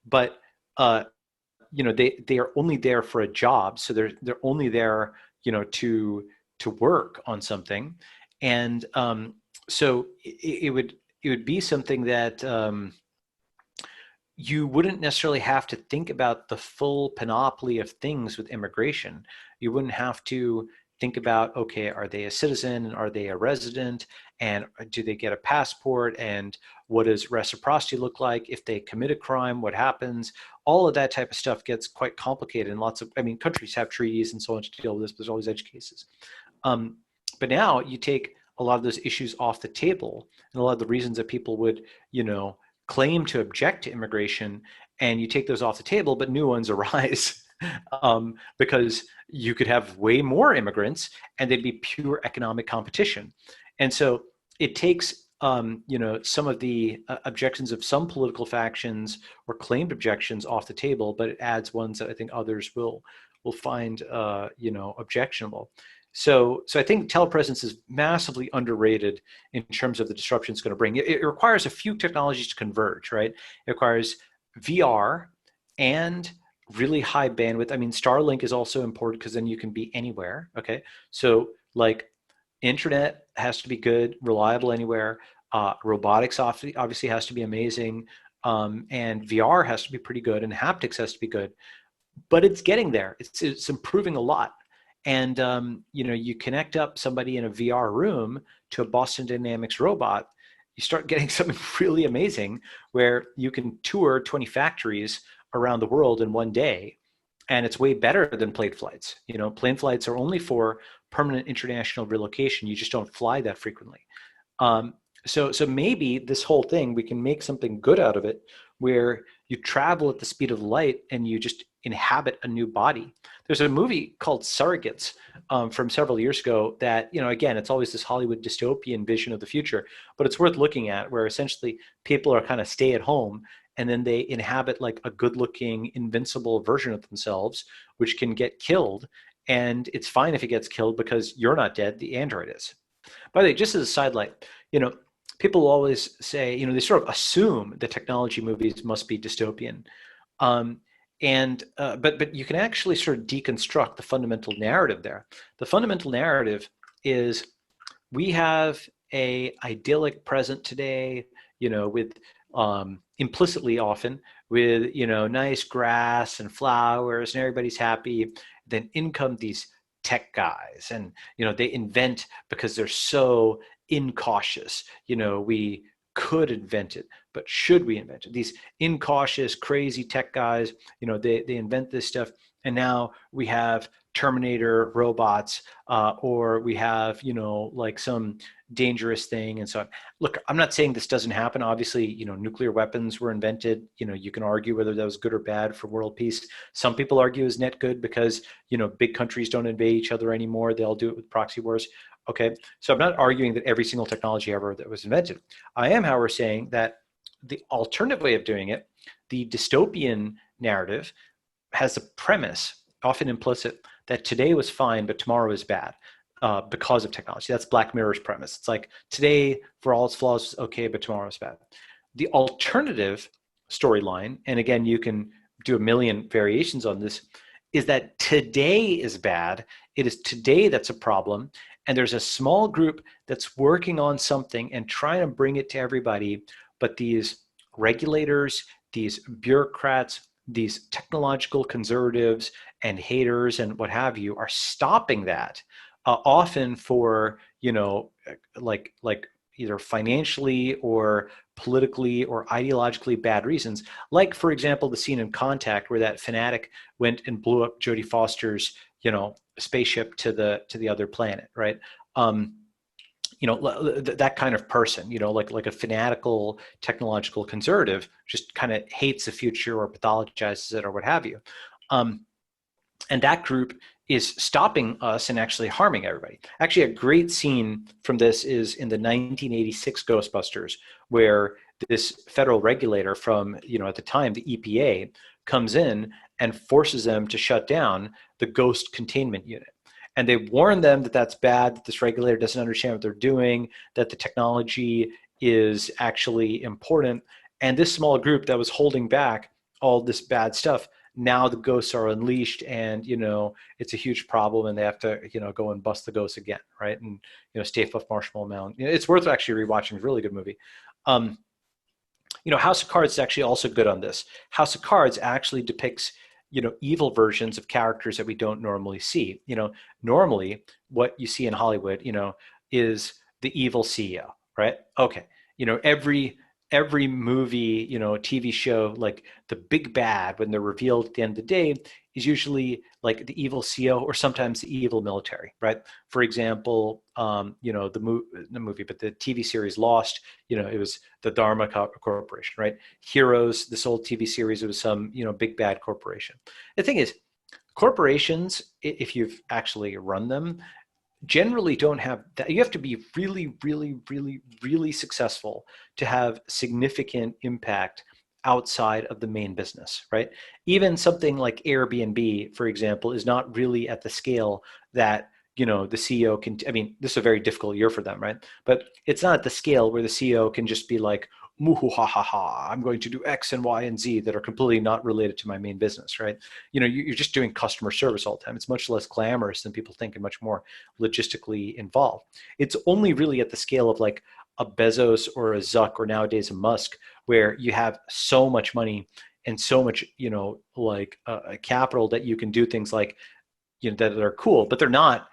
B: but they are only there for a job, so they're only there to work on something, and so it would be something that you wouldn't necessarily have to think about the full panoply of things with immigration. You wouldn't have to think about, okay, are they a citizen? Are they a resident? And do they get a passport? And what does reciprocity look like? If they commit a crime, what happens? All of that type of stuff gets quite complicated. And countries have treaties and so on to deal with this, but there's always edge cases. But now you take a lot of those issues off the table and a lot of the reasons that people would, claim to object to immigration, and you take those off the table, but new ones arise because you could have way more immigrants and they'd be pure economic competition. And so it takes, some of the objections of some political factions or claimed objections off the table, but it adds ones that I think others will find, objectionable. So I think telepresence is massively underrated in terms of the disruption it's going to bring. It requires a few technologies to converge, right? It requires VR and really high bandwidth. I mean, Starlink is also important because then you can be anywhere, okay? So like internet has to be good, reliable anywhere. Robotics obviously has to be amazing. And VR has to be pretty good and haptics has to be good. But it's getting there. It's improving a lot. And you connect up somebody in a VR room to a Boston Dynamics robot, you start getting something really amazing where you can tour 20 factories around the world in one day. And it's way better than plane flights. Plane flights are only for permanent international relocation. You just don't fly that frequently. So maybe this whole thing, we can make something good out of it where you travel at the speed of light and you just inhabit a new body. There's a movie called Surrogates from several years ago that, again, it's always this Hollywood dystopian vision of the future, but it's worth looking at, where essentially people are kind of stay at home and then they inhabit like a good looking invincible version of themselves, which can get killed. And it's fine if it gets killed because you're not dead, the android is. By the way, just as a sidelight, people always say, they sort of assume that technology movies must be dystopian. But you can actually sort of deconstruct the fundamental narrative there. The fundamental narrative is we have a idyllic present today, with implicitly often with, nice grass and flowers and everybody's happy. Then in come these tech guys and, they invent because they're so incautious. We could invent it, but should we invent it? These incautious, crazy tech guys, they invent this stuff. And now we have Terminator robots, or we have, like some dangerous thing and so on. Look, I'm not saying this doesn't happen. Obviously, nuclear weapons were invented. You can argue whether that was good or bad for world peace. Some people argue is net good because, big countries don't invade each other anymore. They'll do it with proxy wars. Okay. So I'm not arguing that every single technology ever that was invented. I am, however, saying that the alternative way of doing it, the dystopian narrative, has a premise, often implicit, that today was fine, but tomorrow is bad because of technology. That's Black Mirror's premise. It's like today, for all its flaws, is okay, but tomorrow is bad. The alternative storyline, and again, you can do a million variations on this, is that today is bad. It is today that's a problem. And there's a small group that's working on something and trying to bring it to everybody. But these regulators, these bureaucrats, these technological conservatives and haters and what have you are stopping that, often for, like either financially or politically or ideologically bad reasons. Like, for example, the scene in Contact where that fanatic went and blew up Jodie Foster's, spaceship to the other planet, right? That kind of person, like a fanatical technological conservative, just kind of hates the future or pathologizes it or what have you. And that group is stopping us and actually harming everybody. Actually, a great scene from this is in the 1986 Ghostbusters, where this federal regulator from, at the time, the EPA, comes in and forces them to shut down the ghost containment unit. And they warn them that that's bad, that this regulator doesn't understand what they're doing, that the technology is actually important. And this small group that was holding back all this bad stuff, now the ghosts are unleashed and, it's a huge problem and they have to, go and bust the ghosts again, right? And, Stay Puft Marshmallow Mountain. It's worth actually rewatching. It's a really good movie. House of Cards is actually also good on this. House of Cards actually depicts evil versions of characters that we don't normally see. Normally what you see in Hollywood, is the evil CEO, right? Okay. Every movie, TV show, like the big bad, when they're revealed at the end of the day, is usually like the evil CEO or sometimes the evil military, right? For example, the movie, but the TV series Lost, it was the Dharma Corporation, right? Heroes, this old TV series, it was some, big bad corporation. The thing is, corporations, if you've actually run them, generally don't have that. You have to be really, really, really, really successful to have significant impact outside of the main business, right? Even something like Airbnb, for example, is not really at the scale that, the CEO can, this is a very difficult year for them, right? But it's not at the scale where the CEO can just be like, "Moo ha ha ha, I'm going to do X and Y and Z that are completely not related to my main business," right? You're just doing customer service all the time. It's much less glamorous than people think and much more logistically involved. It's only really at the scale of like a Bezos or a Zuck or nowadays a Musk, where you have so much money and so much, capital that you can do things like, that are cool, but they're not,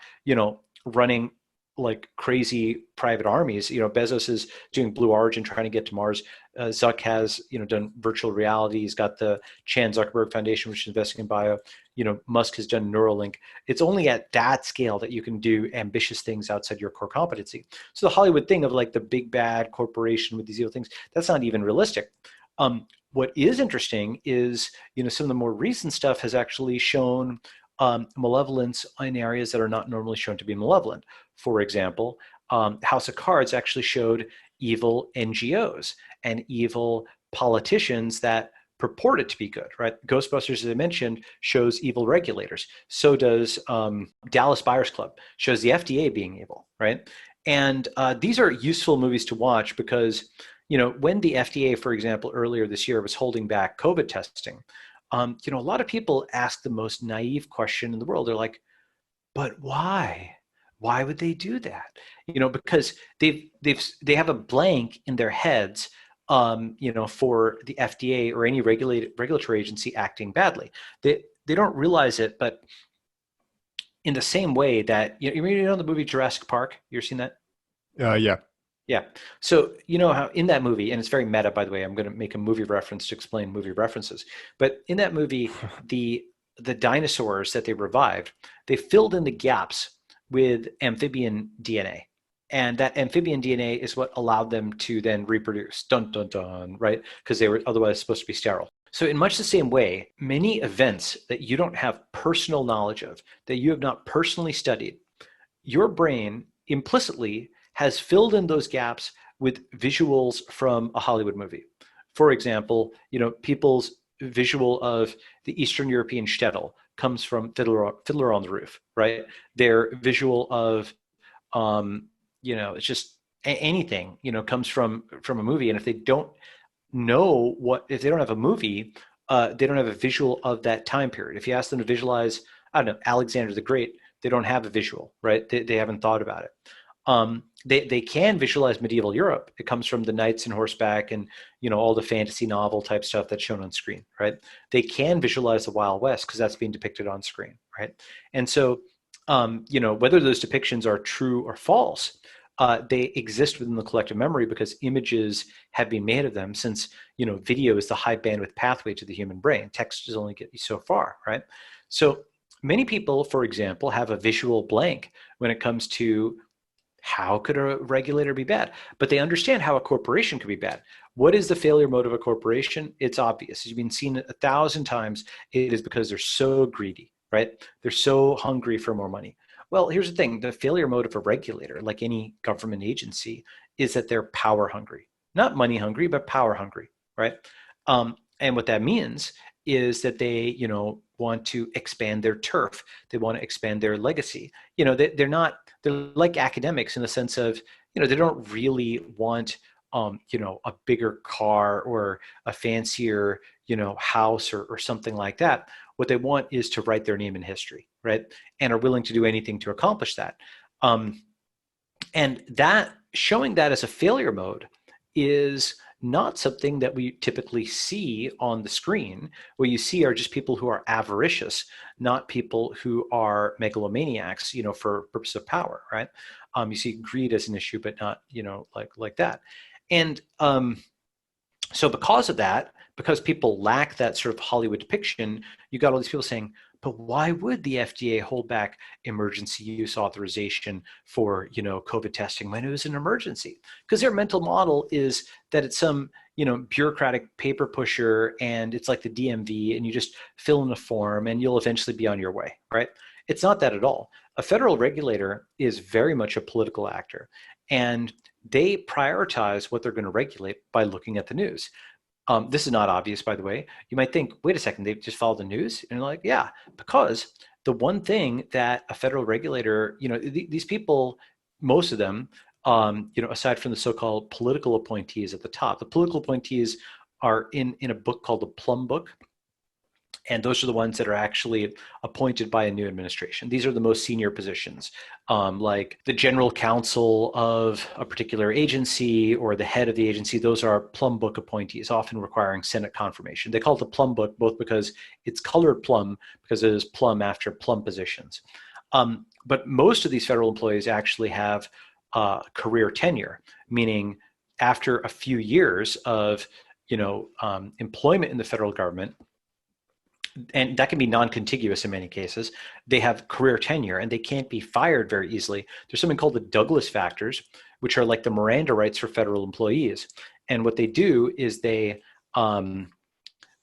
B: running like crazy private armies. Bezos is doing Blue Origin, trying to get to Mars. Zuck has, done virtual reality. He's got the Chan Zuckerberg Foundation, which is investing in bio. Musk has done Neuralink. It's only at that scale that you can do ambitious things outside your core competency. So the Hollywood thing of like the big bad corporation with these evil things, that's not even realistic. What is interesting is, some of the more recent stuff has actually shown malevolence in areas that are not normally shown to be malevolent. For example, House of Cards actually showed evil NGOs and evil politicians that purported to be good, right? Ghostbusters, as I mentioned, shows evil regulators. So does Dallas Buyers Club, shows the FDA being evil, right? And these are useful movies to watch because, when the FDA, for example, earlier this year was holding back COVID testing, a lot of people ask the most naive question in the world. They're like, but why? Why would they do that? Because they have a blank in their heads, for the FDA or any regulatory agency acting badly. They don't realize it, but in the same way that, the movie Jurassic Park, you ever seen that?
A: Yeah.
B: Yeah. So how in that movie, and it's very meta, by the way, I'm going to make a movie reference to explain movie references. But in that movie, the the dinosaurs that they revived, they filled in the gaps with amphibian DNA. And that amphibian DNA is what allowed them to then reproduce, dun, dun, dun, right? Because they were otherwise supposed to be sterile. So in much the same way, many events that you don't have personal knowledge of, that you have not personally studied, your brain implicitly has filled in those gaps with visuals from a Hollywood movie. For example, people's visual of the Eastern European shtetl comes from Fiddler on the Roof, right? Their visual of, it's just anything, comes from a movie. And if they don't if they don't have a movie, they don't have a visual of that time period. If you ask them to visualize, I don't know, Alexander the Great, they don't have a visual, right? They haven't thought about it. They can visualize medieval Europe. It comes from the knights and horseback and all the fantasy novel type stuff that's shown on screen, right? They can visualize the Wild West because that's being depicted on screen, right? And so, whether those depictions are true or false, they exist within the collective memory because images have been made of them. Since video is the high bandwidth pathway to the human brain, text does only get you so far, right? So many people, for example, have a visual blank when it comes to how could a regulator be bad, but they understand how a corporation could be bad. What is the failure mode of a corporation? It's obvious. You've been seen 1,000 times. It is because they're so greedy, right? They're so hungry for more money. Well, here's the thing. The failure mode of a regulator, like any government agency, is that they're power hungry, not money hungry, but power hungry, right? And what that means is that they, want to expand their turf. They want to expand their legacy. They're like academics in the sense of, they don't really want, a bigger car or a fancier, house or something like that. What they want is to write their name in history, right? And are willing to do anything to accomplish that. And that showing that as a failure mode is not something that we typically see on the screen. What you see are just people who are avaricious, not people who are megalomaniacs, for purpose of power, right? You see greed as an issue, but not, like that. And so because of that, because people lack that sort of Hollywood depiction, you got all these people saying, but why would the FDA hold back emergency use authorization for, COVID testing when it was an emergency? Because their mental model is that it's some, bureaucratic paper pusher and it's like the DMV and you just fill in a form and you'll eventually be on your way, right? It's not that at all. A federal regulator is very much a political actor, and they prioritize what they're going to regulate by looking at the news. This is not obvious, by the way. You might think, wait a second, they just follow the news? And you're like, yeah, because the one thing that a federal regulator, these people, most of them, aside from the so-called political appointees at the top, the political appointees are in a book called the Plum Book. And those are the ones that are actually appointed by a new administration. These are the most senior positions, like the general counsel of a particular agency or the head of the agency. Those are Plum Book appointees, often requiring Senate confirmation. They call it the Plum Book, both because it's colored plum, because it is plum after plum positions. But most of these federal employees actually have career tenure, meaning after a few years of employment in the federal government, and that can be non-contiguous in many cases, they have career tenure and they can't be fired very easily. There's something called the Douglas factors, which are like the Miranda rights for federal employees. And what they do is they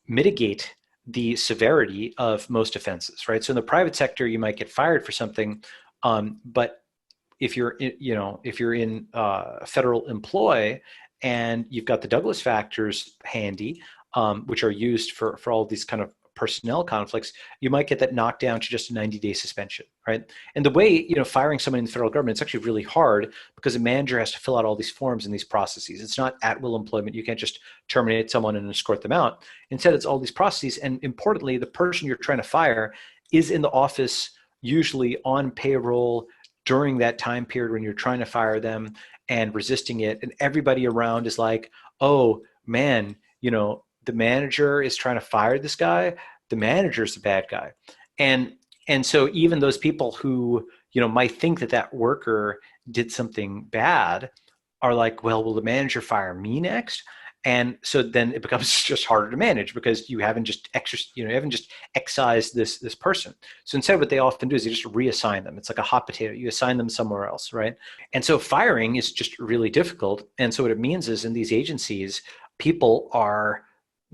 B: mitigate the severity of most offenses, right? So in the private sector, you might get fired for something, but if you're in federal employ and you've got the Douglas factors handy, which are used for all these kind of personnel conflicts, you might get that knocked down to just a 90-day suspension, right? And the way, firing someone in the federal government, it's actually really hard because a manager has to fill out all these forms and these processes. It's not at-will employment. You can't just terminate someone and escort them out. Instead, it's all these processes. And importantly, the person you're trying to fire is in the office, usually on payroll during that time period when you're trying to fire them and resisting it. And everybody around is like, oh man, the manager is trying to fire this guy. The manager's the bad guy. And so even those people who, might think that worker did something bad are like, well, will the manager fire me next? And so then it becomes just harder to manage because you haven't just you haven't just excised this person. So instead, what they often do is they just reassign them. It's like a hot potato. You assign them somewhere else, right? And so firing is just really difficult. And so what it means is in these agencies, people are,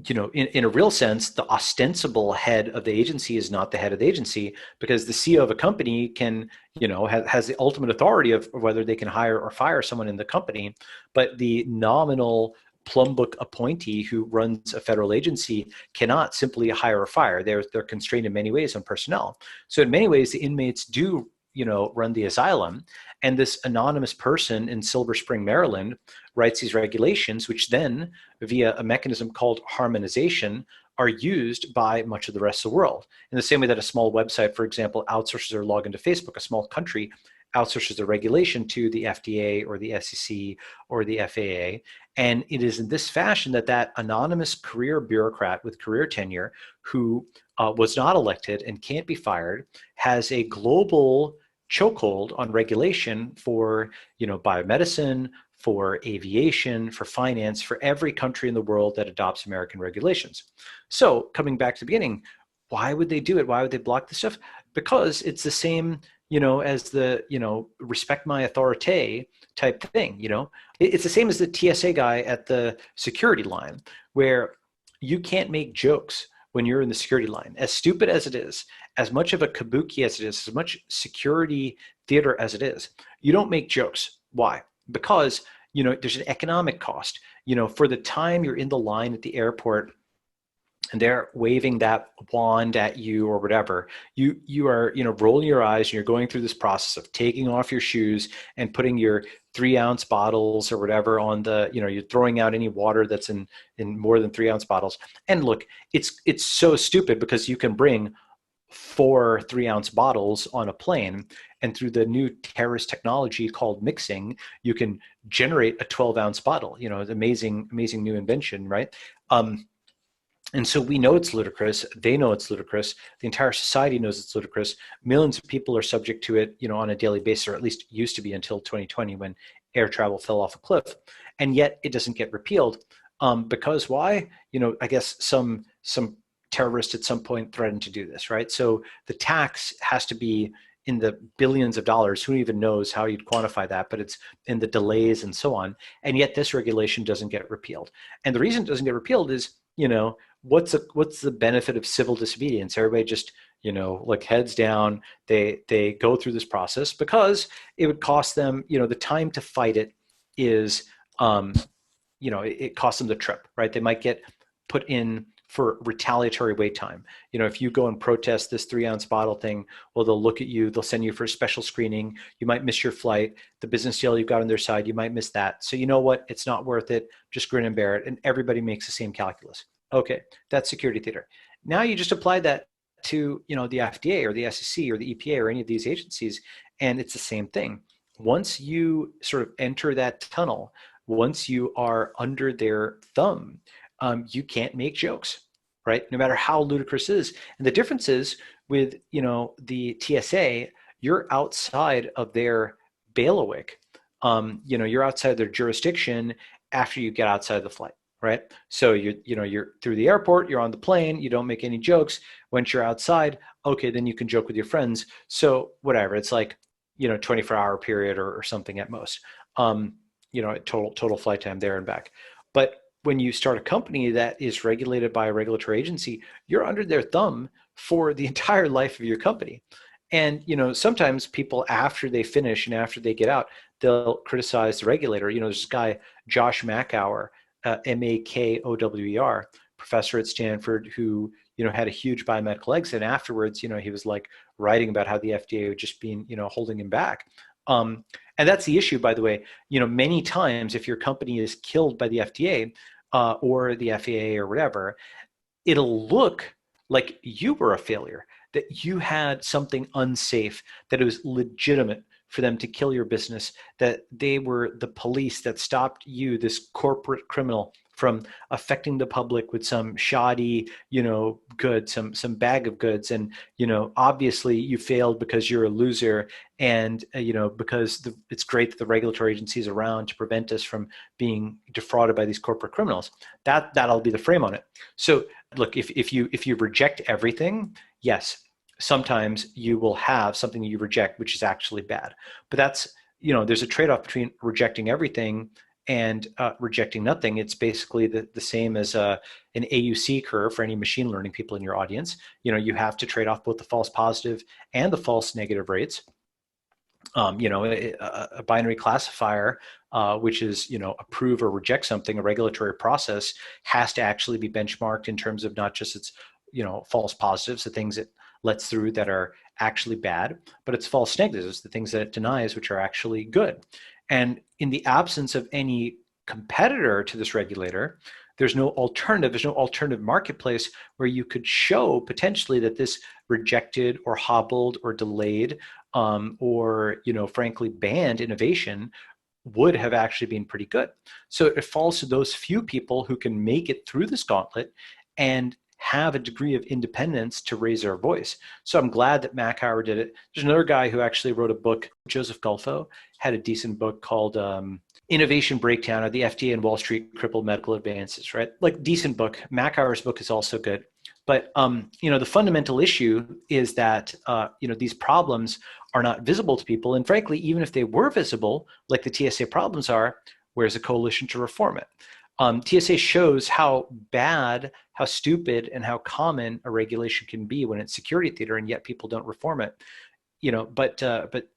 B: in a real sense, the ostensible head of the agency is not the head of the agency, because the CEO of a company can, has the ultimate authority of whether they can hire or fire someone in the company. But the nominal plum book appointee who runs a federal agency cannot simply hire or fire. They're constrained in many ways on personnel. So in many ways, the inmates do, run the asylum. And this anonymous person in Silver Spring, Maryland, writes these regulations, which then, via a mechanism called harmonization, are used by much of the rest of the world. In the same way that a small website, for example, outsources their login to Facebook, a small country outsources the regulation to the FDA or the SEC or the FAA. And it is in this fashion that anonymous career bureaucrat with career tenure who was not elected and can't be fired has a global chokehold on regulation for, biomedicine, for aviation, for finance, for every country in the world that adopts American regulations. So coming back to the beginning, why would they do it? Why would they block this stuff? Because it's the same, as the, respect my authority type thing, It's the same as the TSA guy at the security line, where you can't make jokes when you're in the security line. As stupid as it is, as much of a kabuki as it is, as much security theater as it is, you don't make jokes. Why? Because, there's an economic cost. For the time you're in the line at the airport and they're waving that wand at you or whatever, you are, rolling your eyes, and you're going through this process of taking off your shoes and putting your 3-ounce bottles or whatever on the, you're throwing out any water that's in more than 3-ounce bottles. And look, it's so stupid because you can bring 4 3-ounce bottles on a plane, and through the new terrorist technology called mixing, you can generate a 12-ounce bottle. It's amazing new invention, right? And so we know it's ludicrous. They know it's ludicrous. The entire society knows it's ludicrous. Millions of people are subject to it, on a daily basis, or at least used to be until 2020 when air travel fell off a cliff. And yet it doesn't get repealed. Because why? I guess some terrorist at some point threatened to do this, right? So the tax has to be in the billions of dollars. Who even knows how you'd quantify that, but it's in the delays and so on. And yet this regulation doesn't get repealed. And the reason it doesn't get repealed is, what's the benefit of civil disobedience? Everybody just, like heads down, they go through this process because it would cost them, the time to fight it is, it costs them the trip, right? They might get put in for retaliatory wait time. If you go and protest this 3-ounce bottle thing, well, they'll look at you, they'll send you for a special screening. You might miss your flight. The business deal you've got on their side, you might miss that. So you know what? It's not worth it. Just grin and bear it. And everybody makes the same calculus. Okay, that's security theater. Now you just apply that to, the FDA or the SEC or the EPA or any of these agencies, and it's the same thing. Once you sort of enter that tunnel, once you are under their thumb, you can't make jokes, right? No matter how ludicrous it is. And the difference is with, the TSA, you're outside of their bailiwick. You're outside their jurisdiction after you get outside the flight, right? So you're through the airport, you're on the plane, you don't make any jokes. Once you're outside, okay, then you can joke with your friends. So whatever, it's like, 24-hour period or something at most. Total flight time there and back. But when you start a company that is regulated by a regulatory agency, you're under their thumb for the entire life of your company. And, sometimes people, after they finish and after they get out, they'll criticize the regulator. There's this guy, Josh Makower, Makower, professor at Stanford, who, had a huge biomedical exit. And afterwards, he was like writing about how the FDA was just being, holding him back. And that's the issue, by the way. Many times if your company is killed by the FDA or the FAA or whatever, it'll look like you were a failure, that you had something unsafe, that it was legitimate for them to kill your business, that they were the police that stopped you, this corporate criminal, from affecting the public with some shoddy, good, some bag of goods. And, obviously you failed because you're a loser. And, because it's great that the regulatory agency is around to prevent us from being defrauded by these corporate criminals. That'll be the frame on it. So look, if you reject everything, yes, sometimes you will have something you reject, which is actually bad. But that's, there's a trade-off between rejecting everything and rejecting nothing. It's basically the same as an AUC curve for any machine learning people in your audience. You have to trade off both the false positive and the false negative rates. A binary classifier, which is, approve or reject something, a regulatory process has to actually be benchmarked in terms of not just its, false positives, the things it lets through that are actually bad, but it's false negatives, the things that it denies, which are actually good. And in the absence of any competitor to this regulator, there's no alternative marketplace where you could show potentially that this rejected or hobbled or delayed or, frankly, banned innovation would have actually been pretty good. So it falls to those few people who can make it through this gauntlet and have a degree of independence to raise their voice. So I'm glad that Macauer did it. There's another guy who actually wrote a book, Joseph Gulfo, had a decent book called Innovation Breakdown, or the FDA and Wall Street Crippled Medical Advances, right? Like, decent book. Macauer's book is also good. But, the fundamental issue is that, these problems are not visible to people. And frankly, even if they were visible, like the TSA problems are, where's a coalition to reform it? TSA shows how bad, how stupid, and how common a regulation can be when it's security theater, and yet people don't reform it. But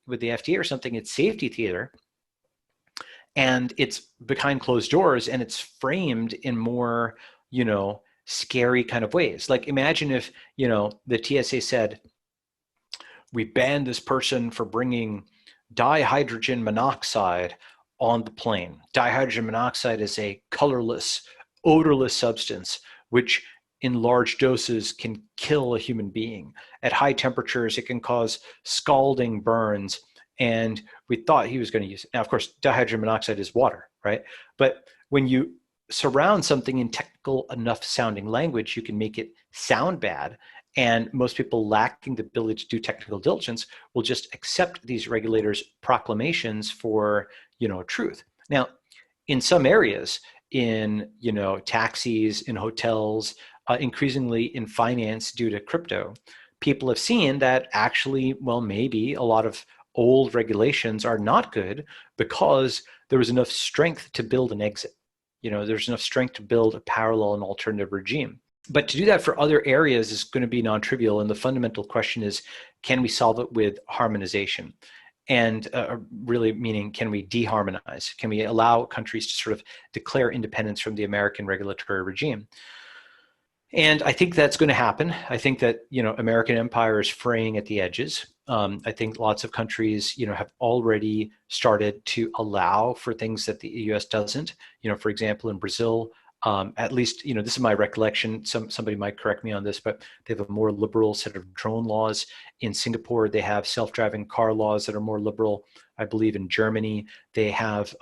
B: with the FDA or something, it's safety theater, and it's behind closed doors, and it's framed in more, scary kind of ways. Like, imagine if, the TSA said, we banned this person for bringing dihydrogen monoxide on the plane. Dihydrogen monoxide is a colorless, odorless substance, which in large doses can kill a human being. At high temperatures, it can cause scalding burns. And we thought he was going to use it. Now, of course, dihydrogen monoxide is water, right? But when you surround something in technical enough sounding language, you can make it sound bad. And most people lacking the ability to do technical diligence will just accept these regulators' proclamations for, truth. Now, in some areas, in, taxis, in hotels, increasingly in finance due to crypto, people have seen that actually, well, maybe a lot of old regulations are not good because there was enough strength to build an exit. There's enough strength to build a parallel and alternative regime. But to do that for other areas is going to be non-trivial. And the fundamental question is, can we solve it with harmonization? And really meaning, can we deharmonize? Can we allow countries to sort of declare independence from the American regulatory regime? And I think that's going to happen. I think that, American empire is fraying at the edges. I think lots of countries, have already started to allow for things that the US doesn't. For example, in Brazil, at least, this is my recollection. Somebody might correct me on this, but they have a more liberal set of drone laws. In Singapore, they have self-driving car laws that are more liberal. I believe in Germany, they have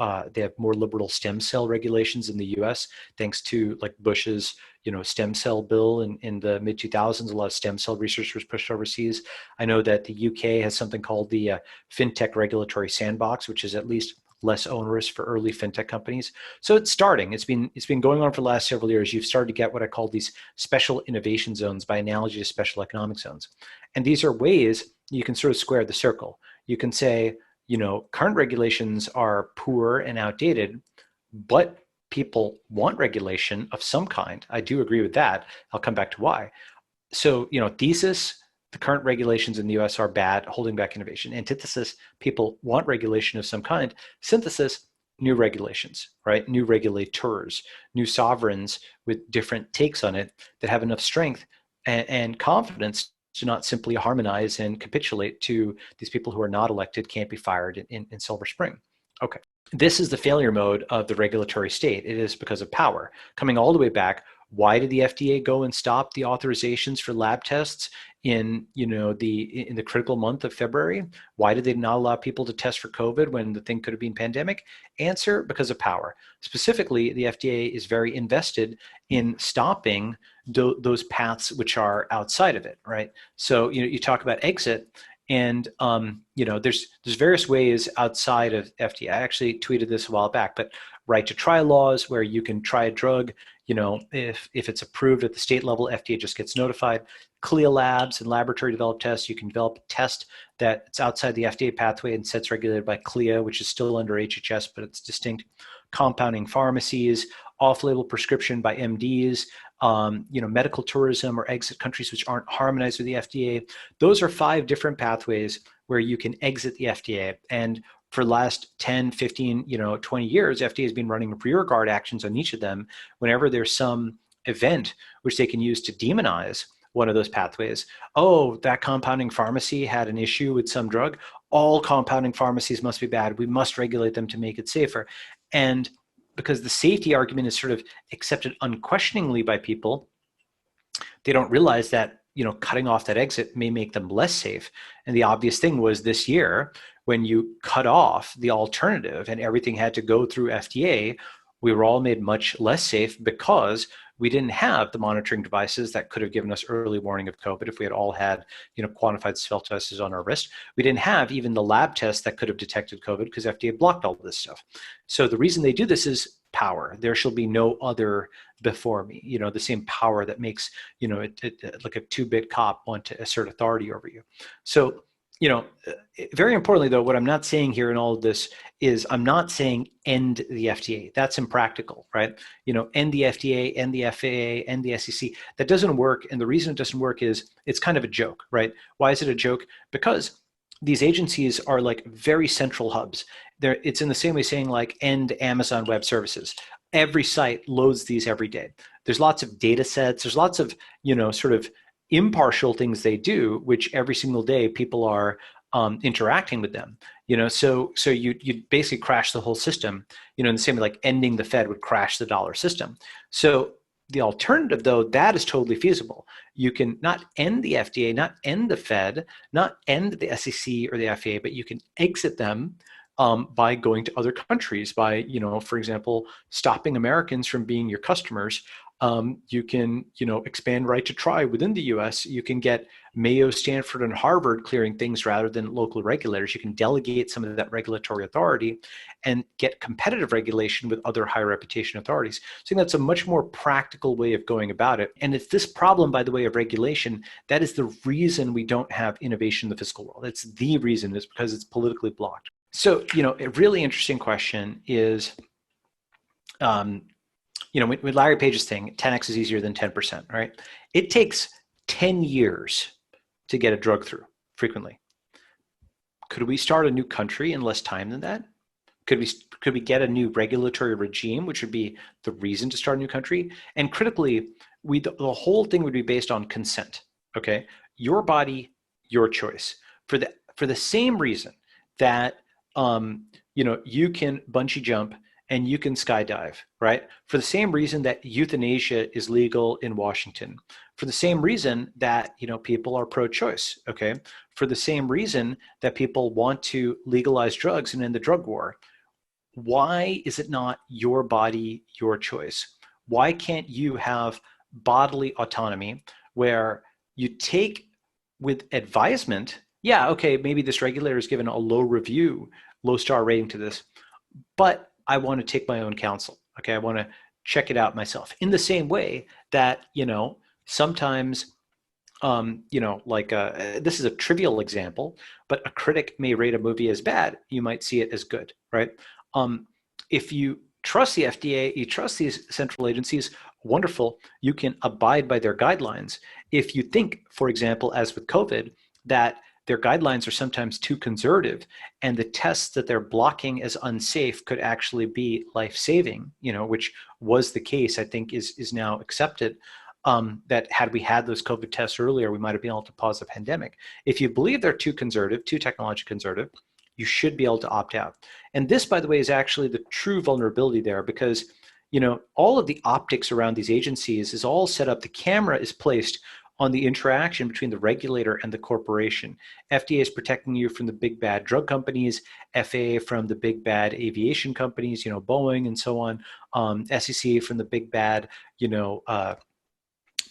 B: more liberal stem cell regulations in the US, thanks to like Bush's, stem cell bill in the mid 2000s. A lot of stem cell research was pushed overseas. I know that the UK has something called the FinTech Regulatory Sandbox, which is at least less onerous for early fintech companies. So it's starting. It's been going on for the last several years. You've started to get what I call these special innovation zones, by analogy to special economic zones. And these are ways you can sort of square the circle. You can say, current regulations are poor and outdated, but people want regulation of some kind. I do agree with that. I'll come back to why. So, thesis, the current regulations in the US are bad, holding back innovation. Antithesis, people want regulation of some kind. Synthesis, new regulations, right? New regulators, new sovereigns with different takes on it that have enough strength and confidence to not simply harmonize and capitulate to these people who are not elected, can't be fired in Silver Spring. Okay. This is the failure mode of the regulatory state. It is because of power. Coming all the way back, why did the FDA go and stop the authorizations for lab tests in, in the critical month of February? Why did they not allow people to test for COVID when the thing could have been pandemic? Answer: because of power. Specifically, the FDA is very invested in stopping those paths which are outside of it, right? So, you talk about exit, and there's various ways outside of FDA. I actually tweeted this a while back, but right to try laws, where you can try a drug, if it's approved at the state level, FDA just gets notified. CLIA labs and laboratory developed tests, you can develop a test that's outside the FDA pathway and sets regulated by CLIA, which is still under HHS, but it's distinct. Compounding pharmacies, off-label prescription by MDs, medical tourism, or exit countries which aren't harmonized with the FDA. Those are 5 different pathways where you can exit the FDA. And for the last 10, 15, 20 years, FDA has been running rear guard actions on each of them whenever there's some event which they can use to demonize one of those pathways. Oh, that compounding pharmacy had an issue with some drug. All compounding pharmacies must be bad. We must regulate them to make it safer. And because the safety argument is sort of accepted unquestioningly by people, they don't realize that, cutting off that exit may make them less safe. And the obvious thing was this year, when you cut off the alternative and everything had to go through FDA, we were all made much less safe because we didn't have the monitoring devices that could have given us early warning of COVID if we had all had, quantified self-tests on our wrist. We didn't have even the lab tests that could have detected COVID because FDA blocked all this stuff. So the reason they do this is power. There shall be no other before me. The same power that makes, like a 2-bit cop want to assert authority over you. So, very importantly, though, what I'm not saying here in all of this is I'm not saying end the FDA. That's impractical, right? End the FDA, end the FAA, end the SEC. That doesn't work. And the reason it doesn't work is it's kind of a joke, right? Why is it a joke? Because these agencies are like very central hubs. It's in the same way saying like end Amazon Web Services. Every site loads these every day. There's lots of data sets. There's lots of, sort of impartial things they do, which every single day people are interacting with them. So you basically crash the whole system. In the same way like ending the Fed would crash the dollar system. So the alternative, though, that is totally feasible. You can not end the FDA, not end the Fed, not end the SEC or the FAA, but you can exit them by going to other countries, by, for example, stopping Americans from being your customers. You can, expand right to try within the US. You can get Mayo, Stanford, and Harvard clearing things rather than local regulators. You can delegate some of that regulatory authority and get competitive regulation with other higher reputation authorities. So I think that's a much more practical way of going about it. And it's this problem, by the way, of regulation, that is the reason we don't have innovation in the fiscal world. It's the reason, is because it's politically blocked. So, a really interesting question is, with Larry Page's thing, 10x is easier than 10%, right? It takes 10 years to get a drug through frequently. Could we start a new country in less time than that? Could we get a new regulatory regime, which would be the reason to start a new country? And critically, the whole thing would be based on consent, okay? Your body, your choice. For the same reason that, you can bungee jump and you can skydive, right? For the same reason that euthanasia is legal in Washington. For the same reason that, people are pro-choice, okay? For the same reason that people want to legalize drugs and end the drug war. Why is it not your body, your choice? Why can't you have bodily autonomy where you take with advisement, yeah, okay, maybe this regulator is given a low star rating to this, but I want to take my own counsel. Okay, I want to check it out myself. In the same way that, sometimes, this is a trivial example, but a critic may rate a movie as bad. You might see it as good, right? If you trust the FDA, you trust these central agencies, wonderful, you can abide by their guidelines. If you think, for example, as with COVID, that their guidelines are sometimes too conservative and the tests that they're blocking as unsafe could actually be life-saving, which was the case, I think is now accepted, that had we had those COVID tests earlier, we might have been able to pause the pandemic. If you believe they're too conservative, too technologically conservative, you should be able to opt out. And this, by the way, is actually the true vulnerability there because, all of the optics around these agencies is all set up. The camera is placed on the interaction between the regulator and the corporation. FDA is protecting you from the big bad drug companies, FAA from the big bad aviation companies, Boeing and so on, SEC from the big bad,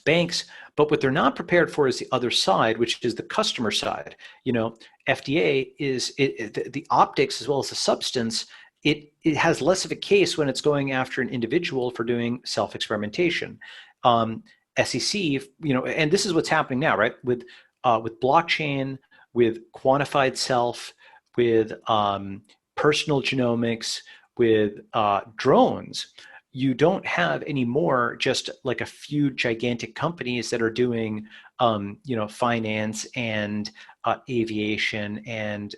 B: banks. But what they're not prepared for is the other side, which is the customer side. FDA is the optics as well as the substance. It has less of a case when it's going after an individual for doing self-experimentation. SEC, and this is what's happening now, right? With blockchain, with quantified self, with personal genomics, with drones, you don't have anymore just like a few gigantic companies that are doing, finance and aviation and,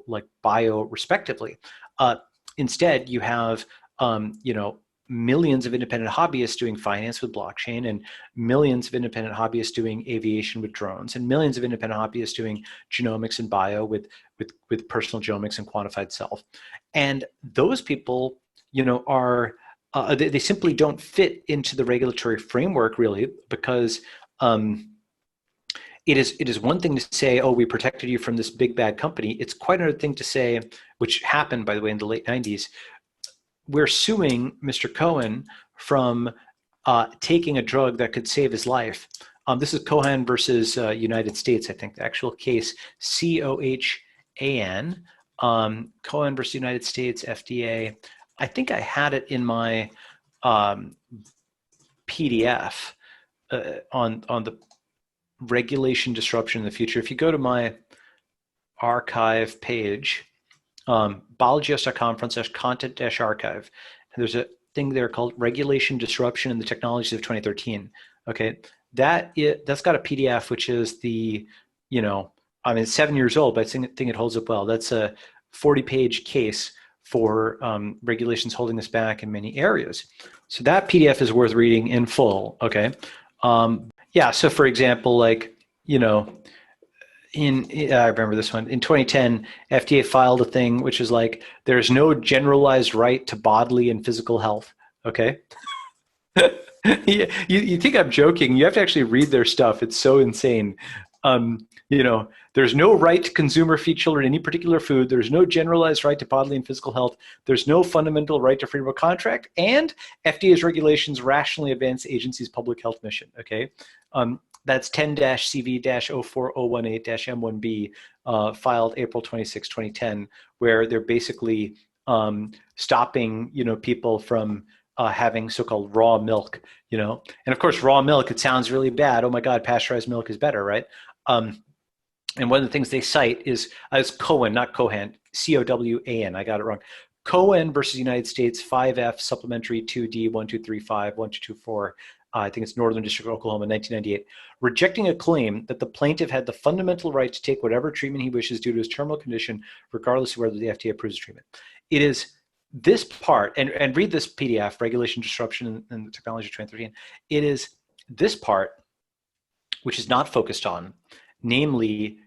B: like bio respectively. Instead, you have, millions of independent hobbyists doing finance with blockchain, and millions of independent hobbyists doing aviation with drones, and millions of independent hobbyists doing genomics and bio with personal genomics and quantified self. And those people, are they simply don't fit into the regulatory framework really, because it is one thing to say, oh, we protected you from this big bad company. It's quite another thing to say, which happened, by the way, in the late 90s. We're suing Mr. Cohen from taking a drug that could save his life. This is Cohen versus United States, I think, the actual case, COHAN, Cohen versus United States, FDA. I think I had it in my PDF on the regulation disruption in the future. If you go to my archive page, balajis.com/content-archive, and there's a thing there called Regulation Disruption in the Technologies of 2013. Okay, that's got a PDF, which is the, it's 7 years old, but I think it holds up well. That's a 40-page case for regulations holding us back in many areas. So that PDF is worth reading in full. Okay, yeah. So for example, like, I remember this one. In 2010, FDA filed a thing which is like, there's no generalized right to bodily and physical health. Okay. You think I'm joking. You have to actually read their stuff. It's so insane. There's no right to consume or feed children any particular food. There's no generalized right to bodily and physical health. There's no fundamental right to freedom of contract. And FDA's regulations rationally advance the agency's public health mission. Okay. That's 10-CV-04018-M1B, filed April 26, 2010, where they're basically stopping, people from having so-called raw milk, and of course, raw milk, it sounds really bad. Oh my God, pasteurized milk is better, right? And one of the things they cite is Cohen, not Cohen, C-O-W-A-N, I got it wrong. Cohen versus United States, 5F Supplementary 2D 1235 1224. I think it's Northern District of Oklahoma, 1998, rejecting a claim that the plaintiff had the fundamental right to take whatever treatment he wishes due to his terminal condition, regardless of whether the FDA approves the treatment. It is this part, and read this PDF, Regulation Disruption in the Technology of 2013. It is this part which is not focused on, namely,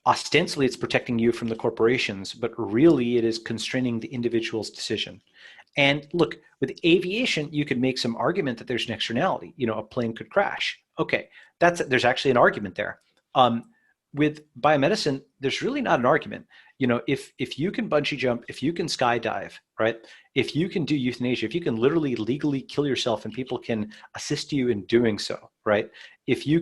B: ostensibly it's protecting you from the corporations, but really it is constraining the individual's decision. And look, with aviation, you could make some argument that there's an externality. A plane could crash. Okay, there's actually an argument there. With biomedicine, there's really not an argument. If you can bungee jump, if you can skydive, right? If you can do euthanasia, if you can literally legally kill yourself and people can assist you in doing so, right? If you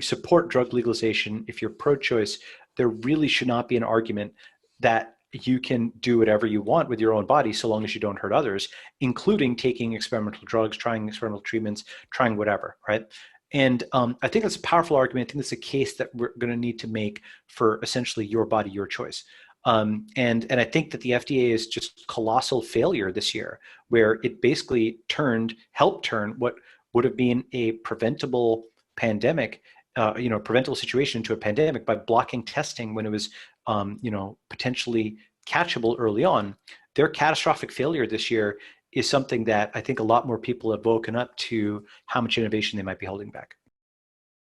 B: support drug legalization, if you're pro-choice, there really should not be an argument that you can do whatever you want with your own body so long as you don't hurt others, including taking experimental drugs, trying experimental treatments, trying whatever, right? And I think that's a powerful argument. I think that's a case that we're going to need to make for essentially your body, your choice. And I think that the FDA is just colossal failure this year, where it basically helped turn what would have been a preventable pandemic, preventable situation into a pandemic by blocking testing when it was, potentially catchable early on. Their catastrophic failure this year is something that I think a lot more people have woken up to how much innovation they might be holding back.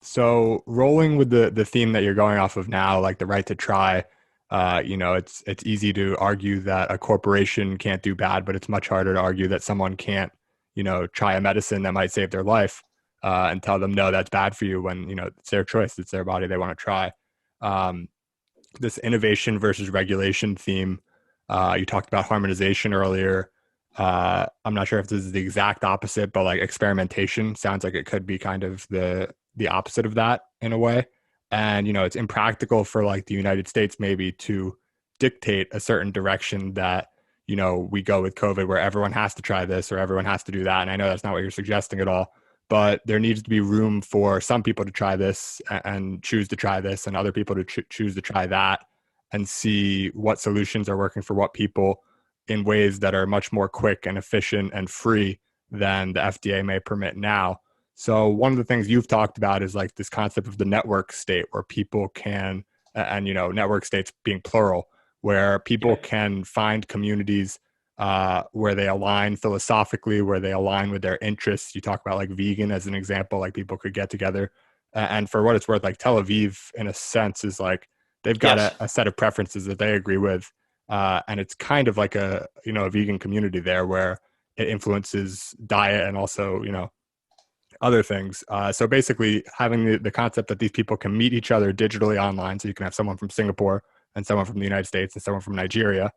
A: So rolling with the theme that you're going off of now, like the right to try, it's easy to argue that a corporation can't do bad, but it's much harder to argue that someone can't, try a medicine that might save their life. and tell them, no, that's bad for you, when, it's their choice, it's their body, they want to try. Um, this innovation versus regulation theme, you talked about harmonization earlier. I'm not sure if this is the exact opposite, but like experimentation sounds like it could be kind of the opposite of that in a way. And it's impractical for like the United States maybe to dictate a certain direction that we go with COVID, where everyone has to try this or everyone has to do that. And I know that's not what you're suggesting at all, but there needs to be room for some people to try this and choose to try this, and other people to choose to try that, and see what solutions are working for what people in ways that are much more quick and efficient and free than the FDA may permit now. So one of the things you've talked about is like this concept of the network state, where people can, and network states being plural, where people can find communities where they align philosophically, where they align with their interests. You talk about like vegan as an example, like people could get together. And for what it's worth, like Tel Aviv, in a sense, is like they've got a set of preferences that they agree with. And it's kind of like a vegan community there, where it influences diet and also, other things. So basically having the concept that these people can meet each other digitally online. So you can have someone from Singapore and someone from the United States and someone from Nigeria,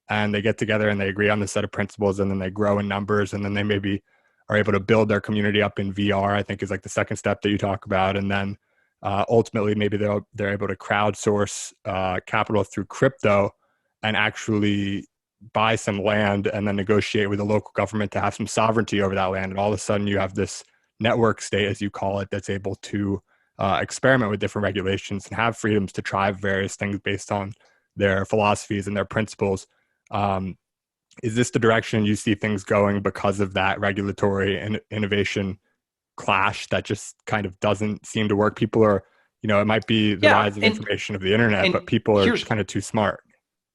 A: and they get together and they agree on the set of principles, and then they grow in numbers, and then they maybe are able to build their community up in VR, I think is like the second step that you talk about. And then ultimately maybe they're able to crowdsource capital through crypto and actually buy some land and then negotiate with the local government to have some sovereignty over that land. And all of a sudden you have this network state, as you call it, that's able to experiment with different regulations and have freedoms to try various things based on their philosophies and their principles. Is this the direction you see things going because of that regulatory and innovation clash that just kind of doesn't seem to work? People are, it might be the rise of information of the internet, but people are kind of too smart.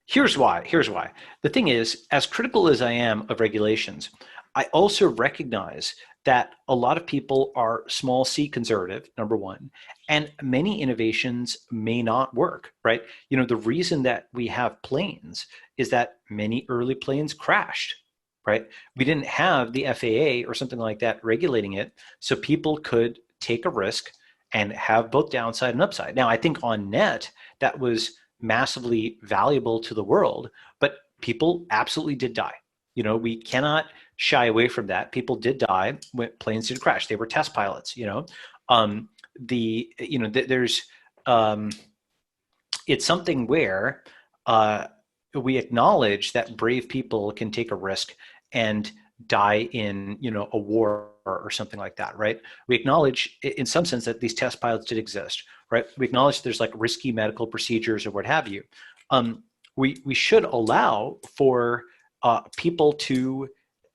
B: Here's why. The thing is, as critical as I am of regulations, I also recognize that a lot of people are small c conservative, number one, and many innovations may not work, right? The reason that we have planes is that many early planes crashed, right? We didn't have the FAA or something like that regulating it, so people could take a risk and have both downside and upside. Now, I think on net, that was massively valuable to the world, but people absolutely did die. We cannot shy away from that. People did die when planes did crash. They were test pilots. There's it's something where we acknowledge that brave people can take a risk and die in a war or something like that, right? We acknowledge in some sense that these test pilots did exist, right? We acknowledge there's like risky medical procedures or what have you. We should allow for people to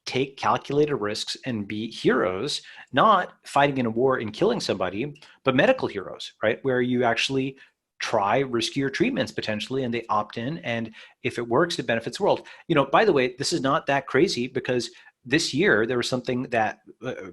B: take calculated risks and be heroes, not fighting in a war and killing somebody, but medical heroes, right? Where you actually try riskier treatments potentially, and they opt in, and if it works, it benefits the world. By the way, this is not that crazy, because this year there was something that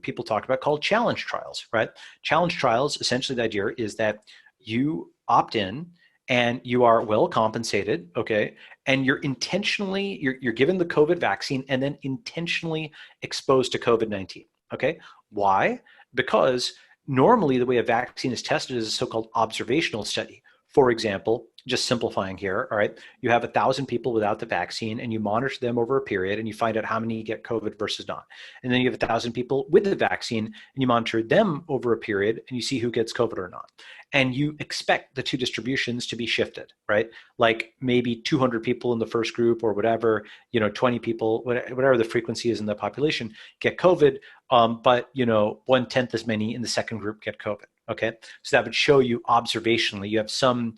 B: people talked about called challenge trials, right? Challenge trials, essentially the idea is that you opt in and you are well compensated, okay? And you're intentionally, you're given the COVID vaccine and then intentionally exposed to COVID-19, okay? Why? Because normally the way a vaccine is tested is a so-called observational study. For example, just simplifying here, all right, you have 1,000 people without the vaccine and you monitor them over a period and you find out how many get COVID versus not. And then you have 1,000 people with the vaccine and you monitor them over a period and you see who gets COVID or not. And you expect the two distributions to be shifted, right? Like maybe 200 people in the first group or whatever, 20 people, whatever the frequency is in the population get COVID, but 1/10 as many in the second group get COVID. Okay, so that would show you observationally, you have some,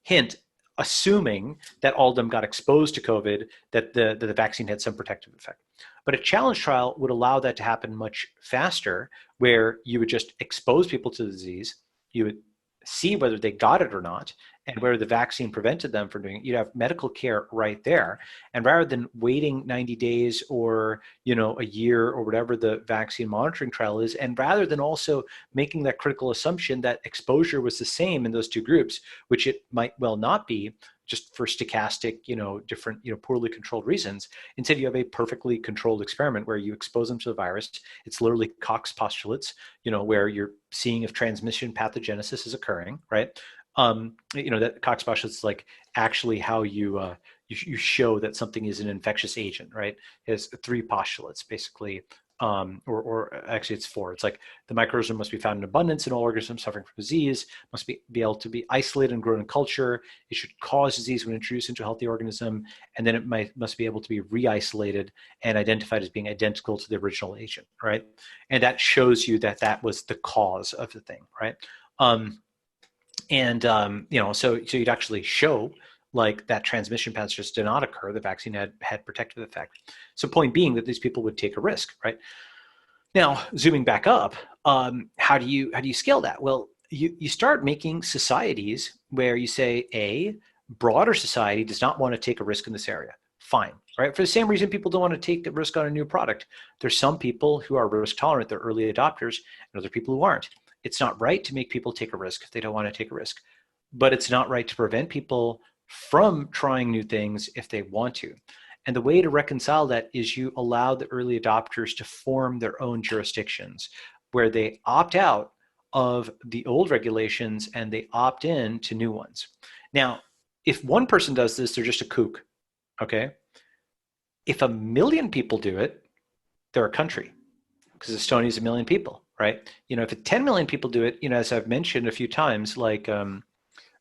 B: hint, assuming that all of them got exposed to COVID, that the vaccine had some protective effect. But a challenge trial would allow that to happen much faster, where you would just expose people to the disease, you would see whether they got it or not, and whether the vaccine prevented them from doing it. You'd have medical care right there. And rather than waiting 90 days or a year or whatever the vaccine monitoring trial is, and rather than also making that critical assumption that exposure was the same in those two groups, which it might well not be, just for stochastic, different, poorly controlled reasons. Instead, you have a perfectly controlled experiment where you expose them to the virus. It's literally Koch's postulates, where you're seeing if transmission pathogenesis is occurring, right? That Koch's postulates is like actually how you show that something is an infectious agent, right? It has 3 postulates, basically. Or actually it's 4. It's like the microorganism must be found in abundance in all organisms suffering from disease, must be able to be isolated and grown in culture. It should cause disease when introduced into a healthy organism, and then it must be able to be re-isolated and identified as being identical to the original agent, right? And that shows you that that was the cause of the thing, right? So you'd actually show like that transmission paths just did not occur. The vaccine had protective effect. So point being that these people would take a risk, right? Now, zooming back up, how do you scale that? Well, you start making societies where you say, a broader society does not want to take a risk in this area. Fine, right? For the same reason people don't want to take a risk on a new product. There's some people who are risk tolerant, they're early adopters, and other people who aren't. It's not right to make people take a risk if they don't want to take a risk, but it's not right to prevent people from trying new things if they want to. And the way to reconcile that is you allow the early adopters to form their own jurisdictions where they opt out of the old regulations and they opt in to new ones. Now, if one person does this, they're just a kook, okay? If 1 million people do it, they're a country, because Estonia is 1 million people, right? If 10 million people do it, as I've mentioned a few times, like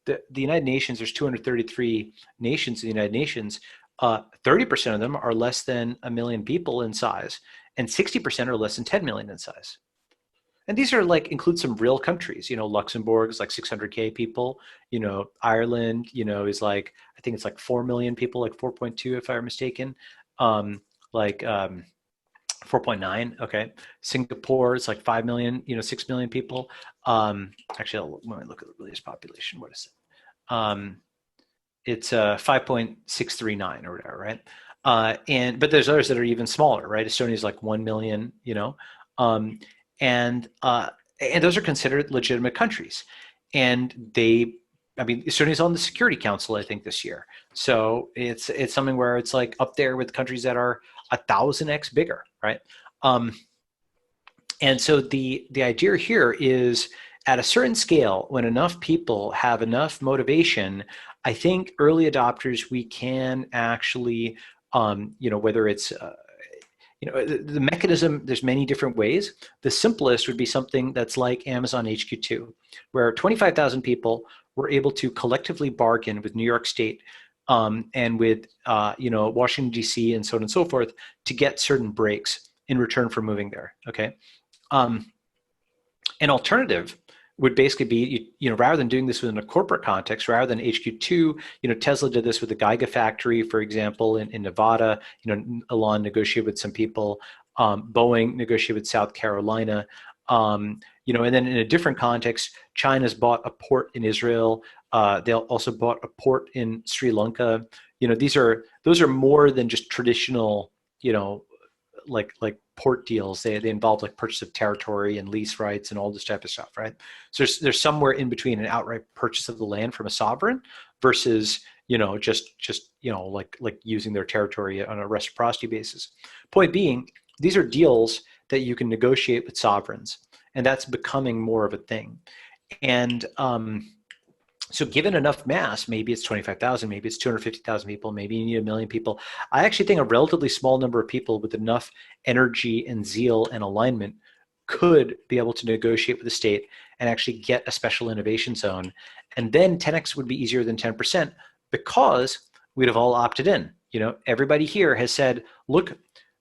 B: the United Nations, there's 233 nations in the United Nations. 30% of them are less than 1 million people in size, and 60% are less than 10 million in size. And these are include some real countries. Luxembourg is like 600K people. Ireland, is I think it's 4 million people, 4.2 if I'm mistaken. 4.9, okay. Singapore is 5 million, 6 million people. Actually, let me look at the latest population. What is it? It's 5.639 or whatever, right? But there's others that are even smaller, right? Estonia is 1 million, and those are considered legitimate countries. And Estonia's on the Security Council, I think, this year. So it's something where it's up there with countries that are 1,000x bigger, right? And so the idea here is at a certain scale, when enough people have enough motivation, I think early adopters, we can actually, whether it's, the mechanism, there's many different ways. The simplest would be something that's like Amazon HQ2, where 25,000 people were able to collectively bargain with New York State and with Washington, D.C. and so on and so forth to get certain breaks in return for moving there, okay? An alternative would basically be, rather than doing this within a corporate context, rather than HQ2, Tesla did this with the Gigafactory, for example, in Nevada. Elon negotiated with some people. Boeing negotiated with South Carolina. And then in a different context, China's bought a port in Israel. They also bought a port in Sri Lanka. Those are more than just traditional, like port deals. They involve purchase of territory and lease rights and all this type of stuff, right? So there's somewhere in between an outright purchase of the land from a sovereign versus just using their territory on a reciprocity basis. Point being, these are deals that you can negotiate with sovereigns, and that's becoming more of a thing. And so given enough mass, maybe it's 25,000, maybe it's 250,000 people, maybe you need 1 million people. I actually think a relatively small number of people with enough energy and zeal and alignment could be able to negotiate with the state and actually get a special innovation zone. And then 10x would be easier than 10% because we'd have all opted in. Everybody here has said, look,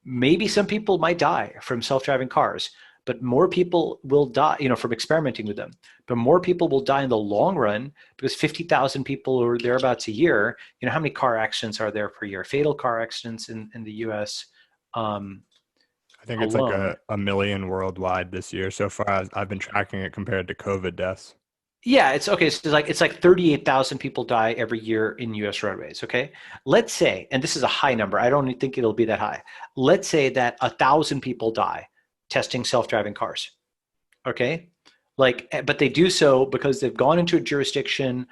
B: maybe some people might die from self-driving cars, but more people will die, from experimenting with them. But more people will die in the long run because 50,000 people or thereabouts a year, how many car accidents are there per year? Fatal car accidents in the US
A: I think it's
B: alone.
A: a million worldwide this year so far. As I've been tracking it compared to COVID deaths.
B: Yeah, it's okay. So it's like 38,000 people die every year in US roadways, okay? Let's say, and this is a high number, I don't think it'll be that high. Let's say that 1,000 people die testing self-driving cars, okay? But they do so because they've gone into a jurisdiction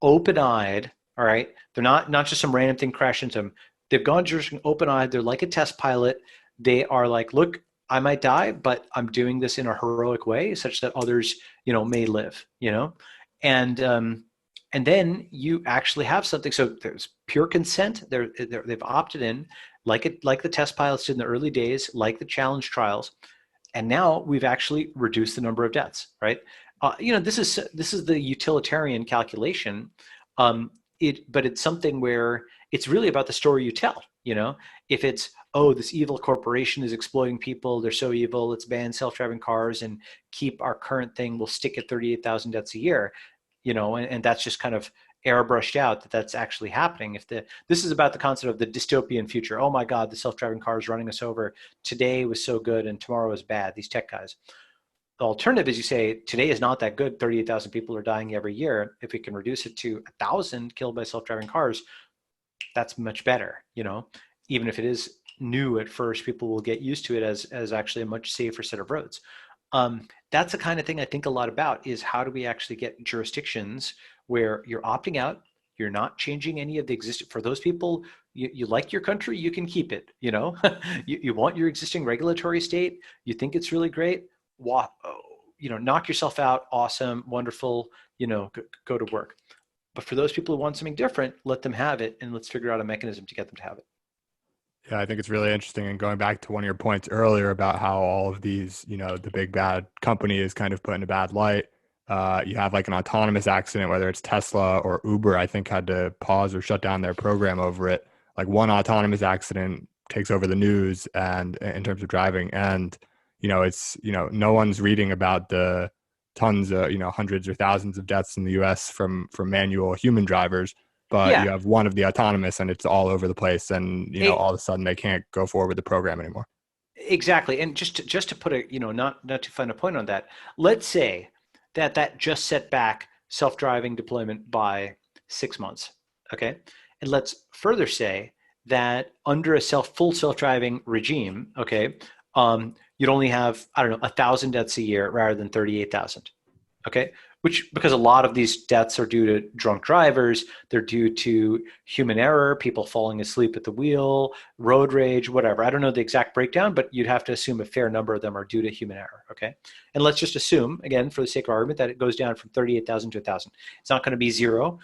B: open-eyed, All right. They're not just some random thing crash into them. They've gone just open-eyed. They're like a test pilot. They are like, look, I might die, but I'm doing this in a heroic way such that others, may live, and then you actually have something. So there's pure consent. They've opted in, like the test pilots did in the early days, like the challenge trials, and now we've actually reduced the number of deaths. Right? This is the utilitarian calculation. But it's something where it's really about the story you tell. If it's, oh, this evil corporation is exploiting people, they're so evil, let's ban self-driving cars and keep our current thing, we'll stick at 38,000 deaths a year, and that's just kind of airbrushed out that's actually happening. This is about the concept of the dystopian future. Oh my God, the self-driving car is running us over. Today was so good and tomorrow is bad, these tech guys. The alternative is you say, today is not that good, 38,000 people are dying every year. If we can reduce it to 1,000 killed by self-driving cars, that's much better, even if it is new at first, people will get used to it as actually a much safer set of roads. That's the kind of thing I think a lot about, is how do we actually get jurisdictions where you're opting out, you're not changing any of the existing, for those people, you like your country, you can keep it, you want your existing regulatory state, you think it's really great, knock yourself out, awesome, wonderful, go to work. But for those people who want something different, let them have it, and let's figure out a mechanism to get them to have it.
A: Yeah, I think it's really interesting. And going back to one of your points earlier about how all of these, the big bad company is kind of put in a bad light. You have like an autonomous accident, whether it's Tesla or Uber, I think had to pause or shut down their program over it. Like one autonomous accident takes over the news and in terms of driving. And, it's, no one's reading about the tons of, hundreds or thousands of deaths in the US from manual human drivers. But
B: Yeah,
A: you have one of the autonomous and it's all over the place. And, all of a sudden they can't go forward with the program anymore.
B: exactly. And just to put a, not to find a point on that, let's say that just set back self-driving deployment by 6 months. Okay. And let's further say that under a full self-driving regime, okay, you'd only have, I don't know, 1,000 deaths a year rather than 38,000. Okay. Because a lot of these deaths are due to drunk drivers, they're due to human error, people falling asleep at the wheel, road rage, whatever. I don't know the exact breakdown, but you'd have to assume a fair number of them are due to human error, okay? And let's just assume, again, for the sake of argument, that it goes down from 38,000 to 1,000. It's not going to be zero.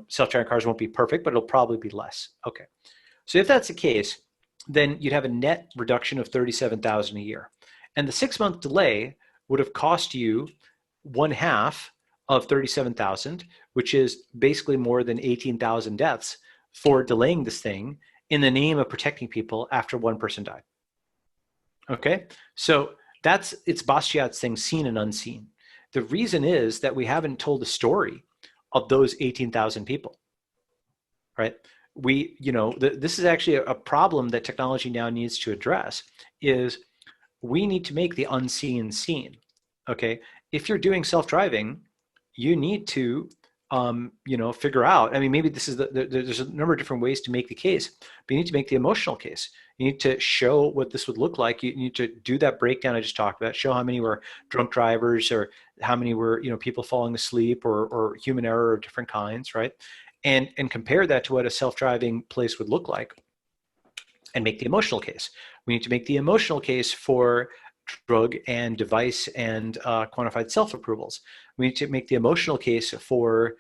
B: Self-driving cars won't be perfect, but it'll probably be less. Okay. So if that's the case, then you'd have a net reduction of 37,000 a year. And the 6-month delay would have cost you one half of 37,000, which is basically more than 18,000 deaths for delaying this thing in the name of protecting people after one person died. Okay, so it's Basquiat's thing, seen and unseen. The reason is that we haven't told the story of those 18,000 people, right? This is actually a problem that technology now needs to address, is we need to make the unseen seen, okay? If you're doing self-driving, you need to, figure out, I mean, maybe this is there's a number of different ways to make the case, but you need to make the emotional case. You need to show what this would look like. You need to do that breakdown I just talked about, show how many were drunk drivers or how many were, people falling asleep or human error of different kinds, right? And compare that to what a self-driving place would look like and make the emotional case. We need to make the emotional case for drug and device and quantified self-approvals. We need to make the emotional case for,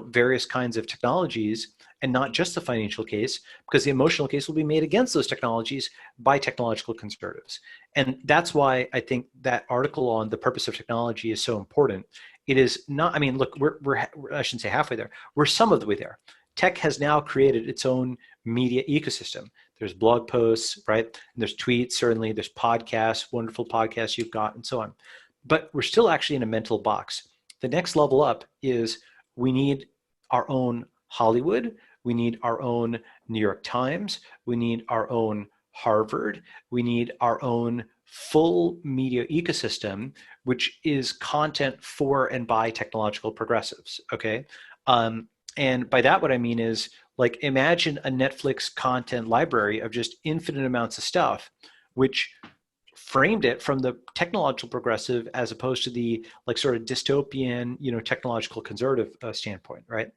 B: various kinds of technologies and not just the financial case, because the emotional case will be made against those technologies by technological conservatives. And that's why I think that article on the purpose of technology is so important. It is not, I mean, look, we're I shouldn't say halfway there. We're some of the way there. Tech has now created its own media ecosystem. There's blog posts, right? And there's tweets, certainly. There's podcasts, wonderful podcasts you've got, and so on. But we're still actually in a mental box. The next level up is we need our own Hollywood. We need our own New York Times. We need our own Harvard. We need our own full media ecosystem, which is content for and by technological progressives, okay? And by that, what I mean is, like, imagine a Netflix content library of just infinite amounts of stuff, which framed it from the technological progressive as opposed to the, like, sort of dystopian, technological conservative standpoint, right?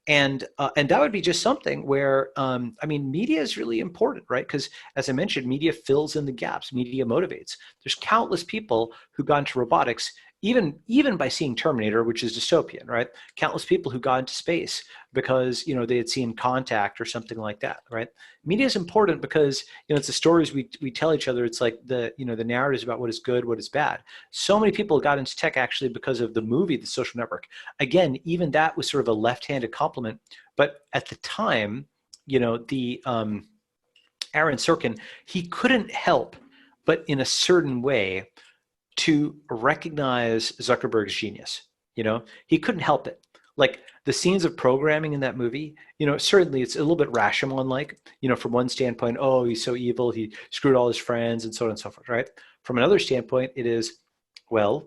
B: And that would be just something where, I mean, media is really important, right? Because as I mentioned, media fills in the gaps, media motivates. There's countless people who got into robotics, even by seeing Terminator, which is dystopian, right? Countless people who got into space because, you know, they had seen Contact or something like that, right? Media is important because, you know, it's the stories we tell each other. It's like the, you know, the narratives about what is good, what is bad. So many people got into tech actually because of the movie, The Social Network. Again, even that was sort of a left-handed compliment, but at the time, you know, the Aaron Sorkin, he couldn't help but in a certain way to recognize Zuckerberg's genius. You know, he couldn't help it. Like the scenes of programming in that movie, you know, certainly it's a little bit Rashomon-like, you know, from one standpoint, oh, he's so evil, he screwed all his friends and so on and so forth, right? From another standpoint, it is, well,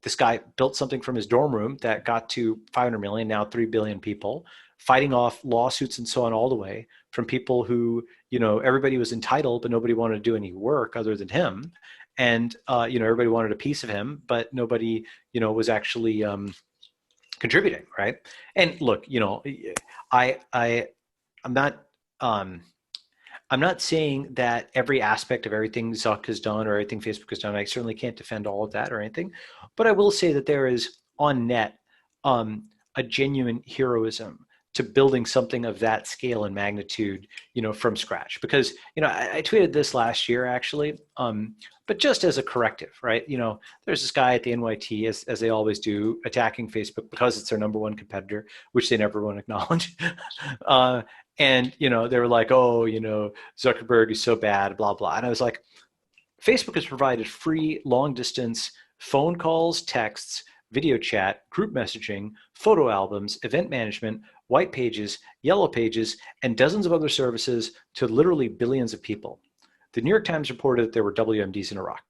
B: this guy built something from his dorm room that got to 500 million, now 3 billion people, fighting off lawsuits and so on all the way from people who, you know, everybody was entitled, but nobody wanted to do any work other than him. And, you know, everybody wanted a piece of him, but nobody, you know, was actually contributing, right? And look, you know, I'm not, I'm not saying that every aspect of everything Zuck has done or everything Facebook has done, I certainly can't defend all of that or anything, but I will say that there is on net a genuine heroism to building something of that scale and magnitude, you know, from scratch. Because, you know, I tweeted this last year actually, but just as a corrective, right? You know, there's this guy at the NYT, as they always do, attacking Facebook because it's their number one competitor, which they never want to acknowledge. And, you know, they were like, oh, you know, Zuckerberg is so bad, blah, blah. And I was like, Facebook has provided free long distance phone calls, texts, video chat, group messaging, photo albums, event management, white pages, yellow pages, and dozens of other services to literally billions of people. The New York Times reported that there were WMDs in Iraq.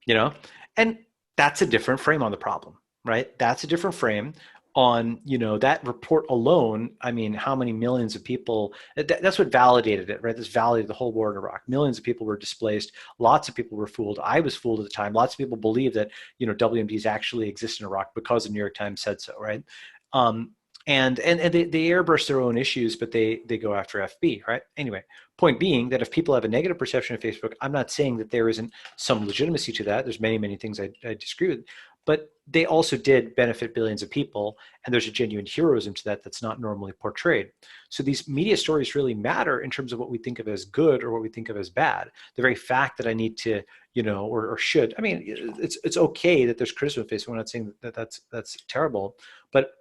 B: You know, and that's a different frame on the problem, right? That's a different frame on, you know, that report alone. I mean, how many millions of people, that's what validated it, right? This validated the whole war in Iraq. Millions of people were displaced. Lots of people were fooled. I was fooled at the time. Lots of people believe that, you know, WMDs actually exist in Iraq because the New York Times said so, right? And they airburst their own issues, but they go after FB, right? Anyway, point being that if people have a negative perception of Facebook, I'm not saying that there isn't some legitimacy to that. There's many things I disagree with, but they also did benefit billions of people, and there's a genuine heroism to that that's not normally portrayed. So these media stories really matter in terms of what we think of as good or what we think of as bad. The very fact that I need to, you know, or should, I mean, it's okay that there's criticism of Facebook. I'm not saying that that's terrible, but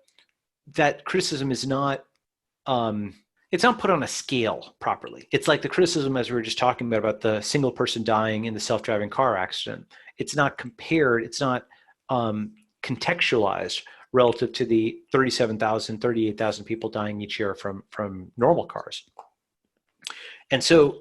B: that criticism is not, it's not put on a scale properly. It's like the criticism, as we were just talking about the single person dying in the self-driving car accident. It's not compared, it's not contextualized relative to the 37,000, 38,000 people dying each year from normal cars. And so,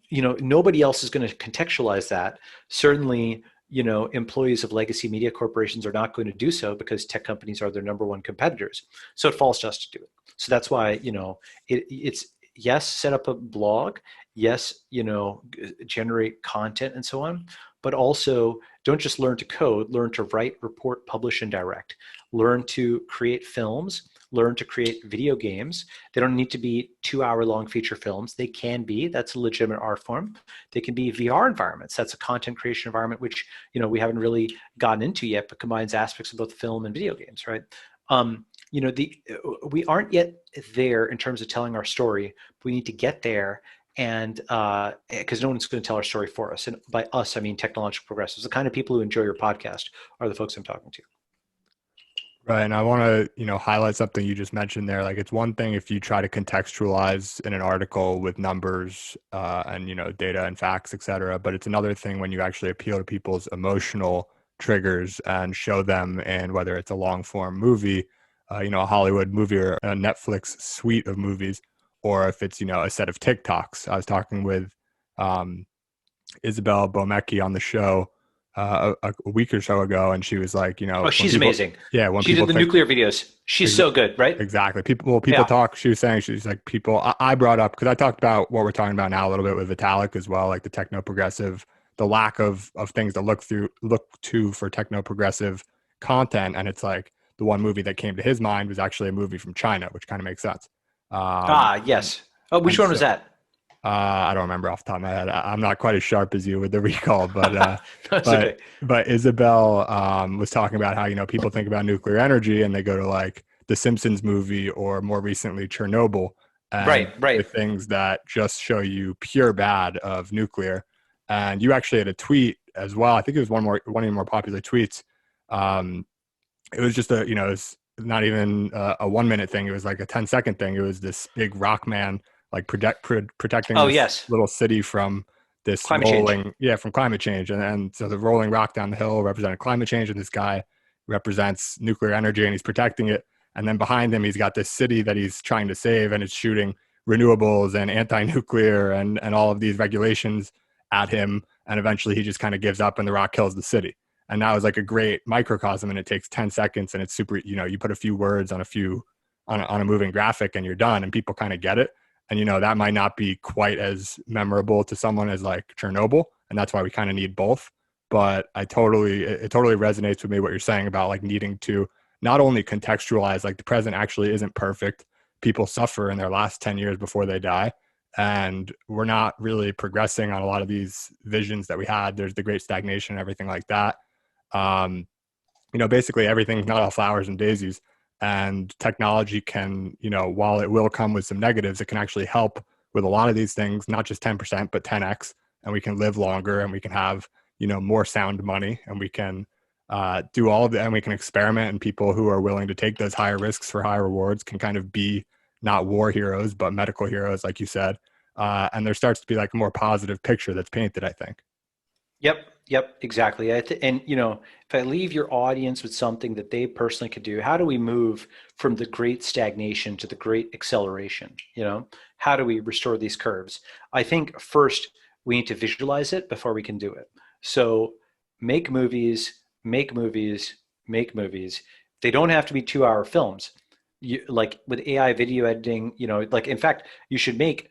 B: you know, nobody else is going to contextualize that. Certainly, you know, employees of legacy media corporations are not going to do so because tech companies are their number one competitors. So it falls to us to do it. So that's why, you know, it's yes, set up a blog, yes, you know, generate content and so on, but also don't just learn to code, learn to write, report, publish, and direct. Learn to create films, learn to create video games. They don't need to be 2-hour-long feature films. They can be, that's a legitimate art form. They can be VR environments. That's a content creation environment, which, you know, we haven't really gotten into yet, but combines aspects of both film and video games, right? You know, we aren't yet there in terms of telling our story, but we need to get there. And because no one's going to tell our story for us. And by us, I mean technological progressives. The kind of people who enjoy your podcast are the folks I'm talking to.
A: Right. And I want to, you know, highlight something you just mentioned there. Like, it's one thing if you try to contextualize in an article with numbers and, you know, data and facts, et cetera. But it's another thing when you actually appeal to people's emotional triggers and show them, and whether it's a long form movie, you know, a Hollywood movie or a Netflix suite of movies, or if it's, you know, a set of TikToks. I was talking with Isabel Bomecki on the show a week or so ago, and she was like, you know,
B: oh, she's amazing.
A: Yeah, when
B: she did the nuclear videos. She's so good, right?
A: Exactly. People talk. She was saying, she's like, I brought up, because I talked about what we're talking about now a little bit with Vitalik as well, like the techno progressive, the lack of things to look to for techno progressive content, and it's like the one movie that came to his mind was actually a movie from China, which kind of makes sense. And,
B: Yes. Oh, which
A: and
B: one was
A: so
B: that?
A: I don't remember off the top of my head. I'm not quite as sharp as you with the recall,
B: That's
A: but
B: okay.
A: but Isabel was talking about how, you know, people think about nuclear energy and they go to like the Simpsons movie or more recently Chernobyl,
B: Right,
A: and the
B: right.
A: things that just show you pure bad of nuclear. And you actually had a tweet as well. I think it was one of your more popular tweets. Um, it was just a, you know, it's not even a 1 minute thing. It was like a 10-second thing. It was this big rock man like protecting
B: Oh,
A: this
B: yes.
A: little city from this
B: Climate change.
A: rolling, yeah, from climate change. And so the rolling rock down the hill represented climate change, and this guy represents nuclear energy, and he's protecting it. And then behind him, he's got this city that he's trying to save, and it's shooting renewables and anti-nuclear and all of these regulations at him. And eventually, he just kind of gives up, and the rock kills the city. And that was like a great microcosm, and it takes 10 seconds, and it's super, you know, you put a few words on a moving graphic and you're done, and people kind of get it. And, you know, that might not be quite as memorable to someone as like Chernobyl, and that's why we kind of need both. But it totally resonates with me what you're saying about like needing to not only contextualize, like the present actually isn't perfect. People suffer in their last 10 years before they die, and we're not really progressing on a lot of these visions that we had. There's the great stagnation and everything like that. um, you know, basically everything's not all flowers and daisies, and technology can, you know, while it will come with some negatives, it can actually help with a lot of these things, not just 10%, but 10x. And we can live longer, and we can have, you know, more sound money, and we can do all of that, and we can experiment, and people who are willing to take those higher risks for higher rewards can kind of be not war heroes, but medical heroes, like you said. And there starts to be like a more positive picture that's painted, I think.
B: Yep, yep, exactly. And you know, if I leave your audience with something that they personally could do, how do we move from the great stagnation to the great acceleration? You know, how do we restore these curves? I think first we need to visualize it before we can do it. So make movies, make movies, make movies. They don't have to be 2-hour films. You, like with AI video editing, you know, like in fact, you should make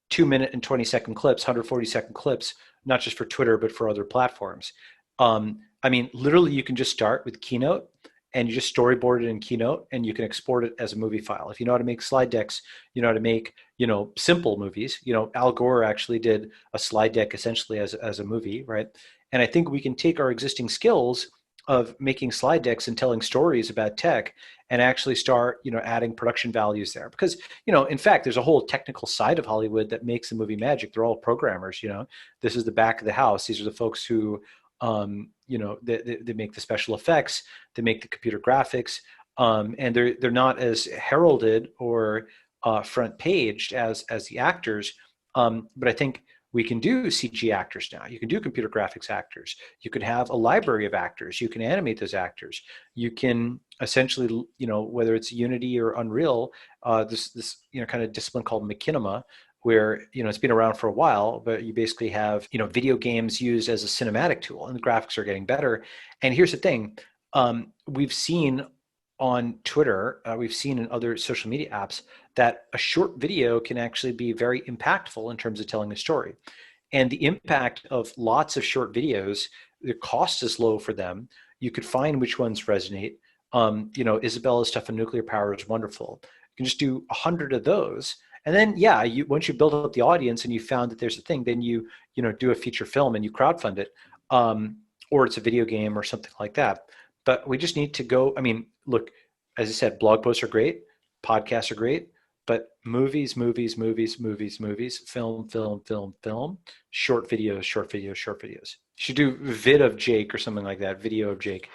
B: 2 minute and 20-second clips, 140-second clips, not just for Twitter, but for other platforms. I mean, literally, you can just start with Keynote and you just storyboard it in Keynote, and you can export it as a movie file. If you know how to make slide decks, you know how to make, you know, simple movies. You know, Al Gore actually did a slide deck essentially as a movie, right? And I think we can take our existing skills of making slide decks and telling stories about tech and actually start, you know, adding production values there. Because, you know, in fact, there's a whole technical side of Hollywood that makes the movie magic. They're all programmers, you know. This is the back of the house. These are the folks who, you know, they make the special effects, they make the computer graphics, and they're not as heralded or front paged as the actors. But I think we can do CG actors now. You can do computer graphics actors. You can have a library of actors. You can animate those actors. You can essentially, you know, whether it's Unity or Unreal, this you know kind of discipline called machinima, where, you know, it's been around for a while, but you basically have, you know, video games used as a cinematic tool, and the graphics are getting better. And here's the thing: we've seen on Twitter, we've seen in other social media apps that a short video can actually be very impactful in terms of telling a story. And the impact of lots of short videos, the cost is low for them. You could find which ones resonate. You know, Isabella's stuff on nuclear power is wonderful. You can just do 100 of those. And then, yeah, you once you build up the audience and you found that there's a thing, then you know, do a feature film and you crowdfund it, or it's a video game or something like that. But we just need to go. I mean, look, as I said, blog posts are great, podcasts are great, but movies, movies, movies, movies, movies, film, film, film, film, short videos, short videos, short videos. You should do vid of Jake or something like that, video of Jake.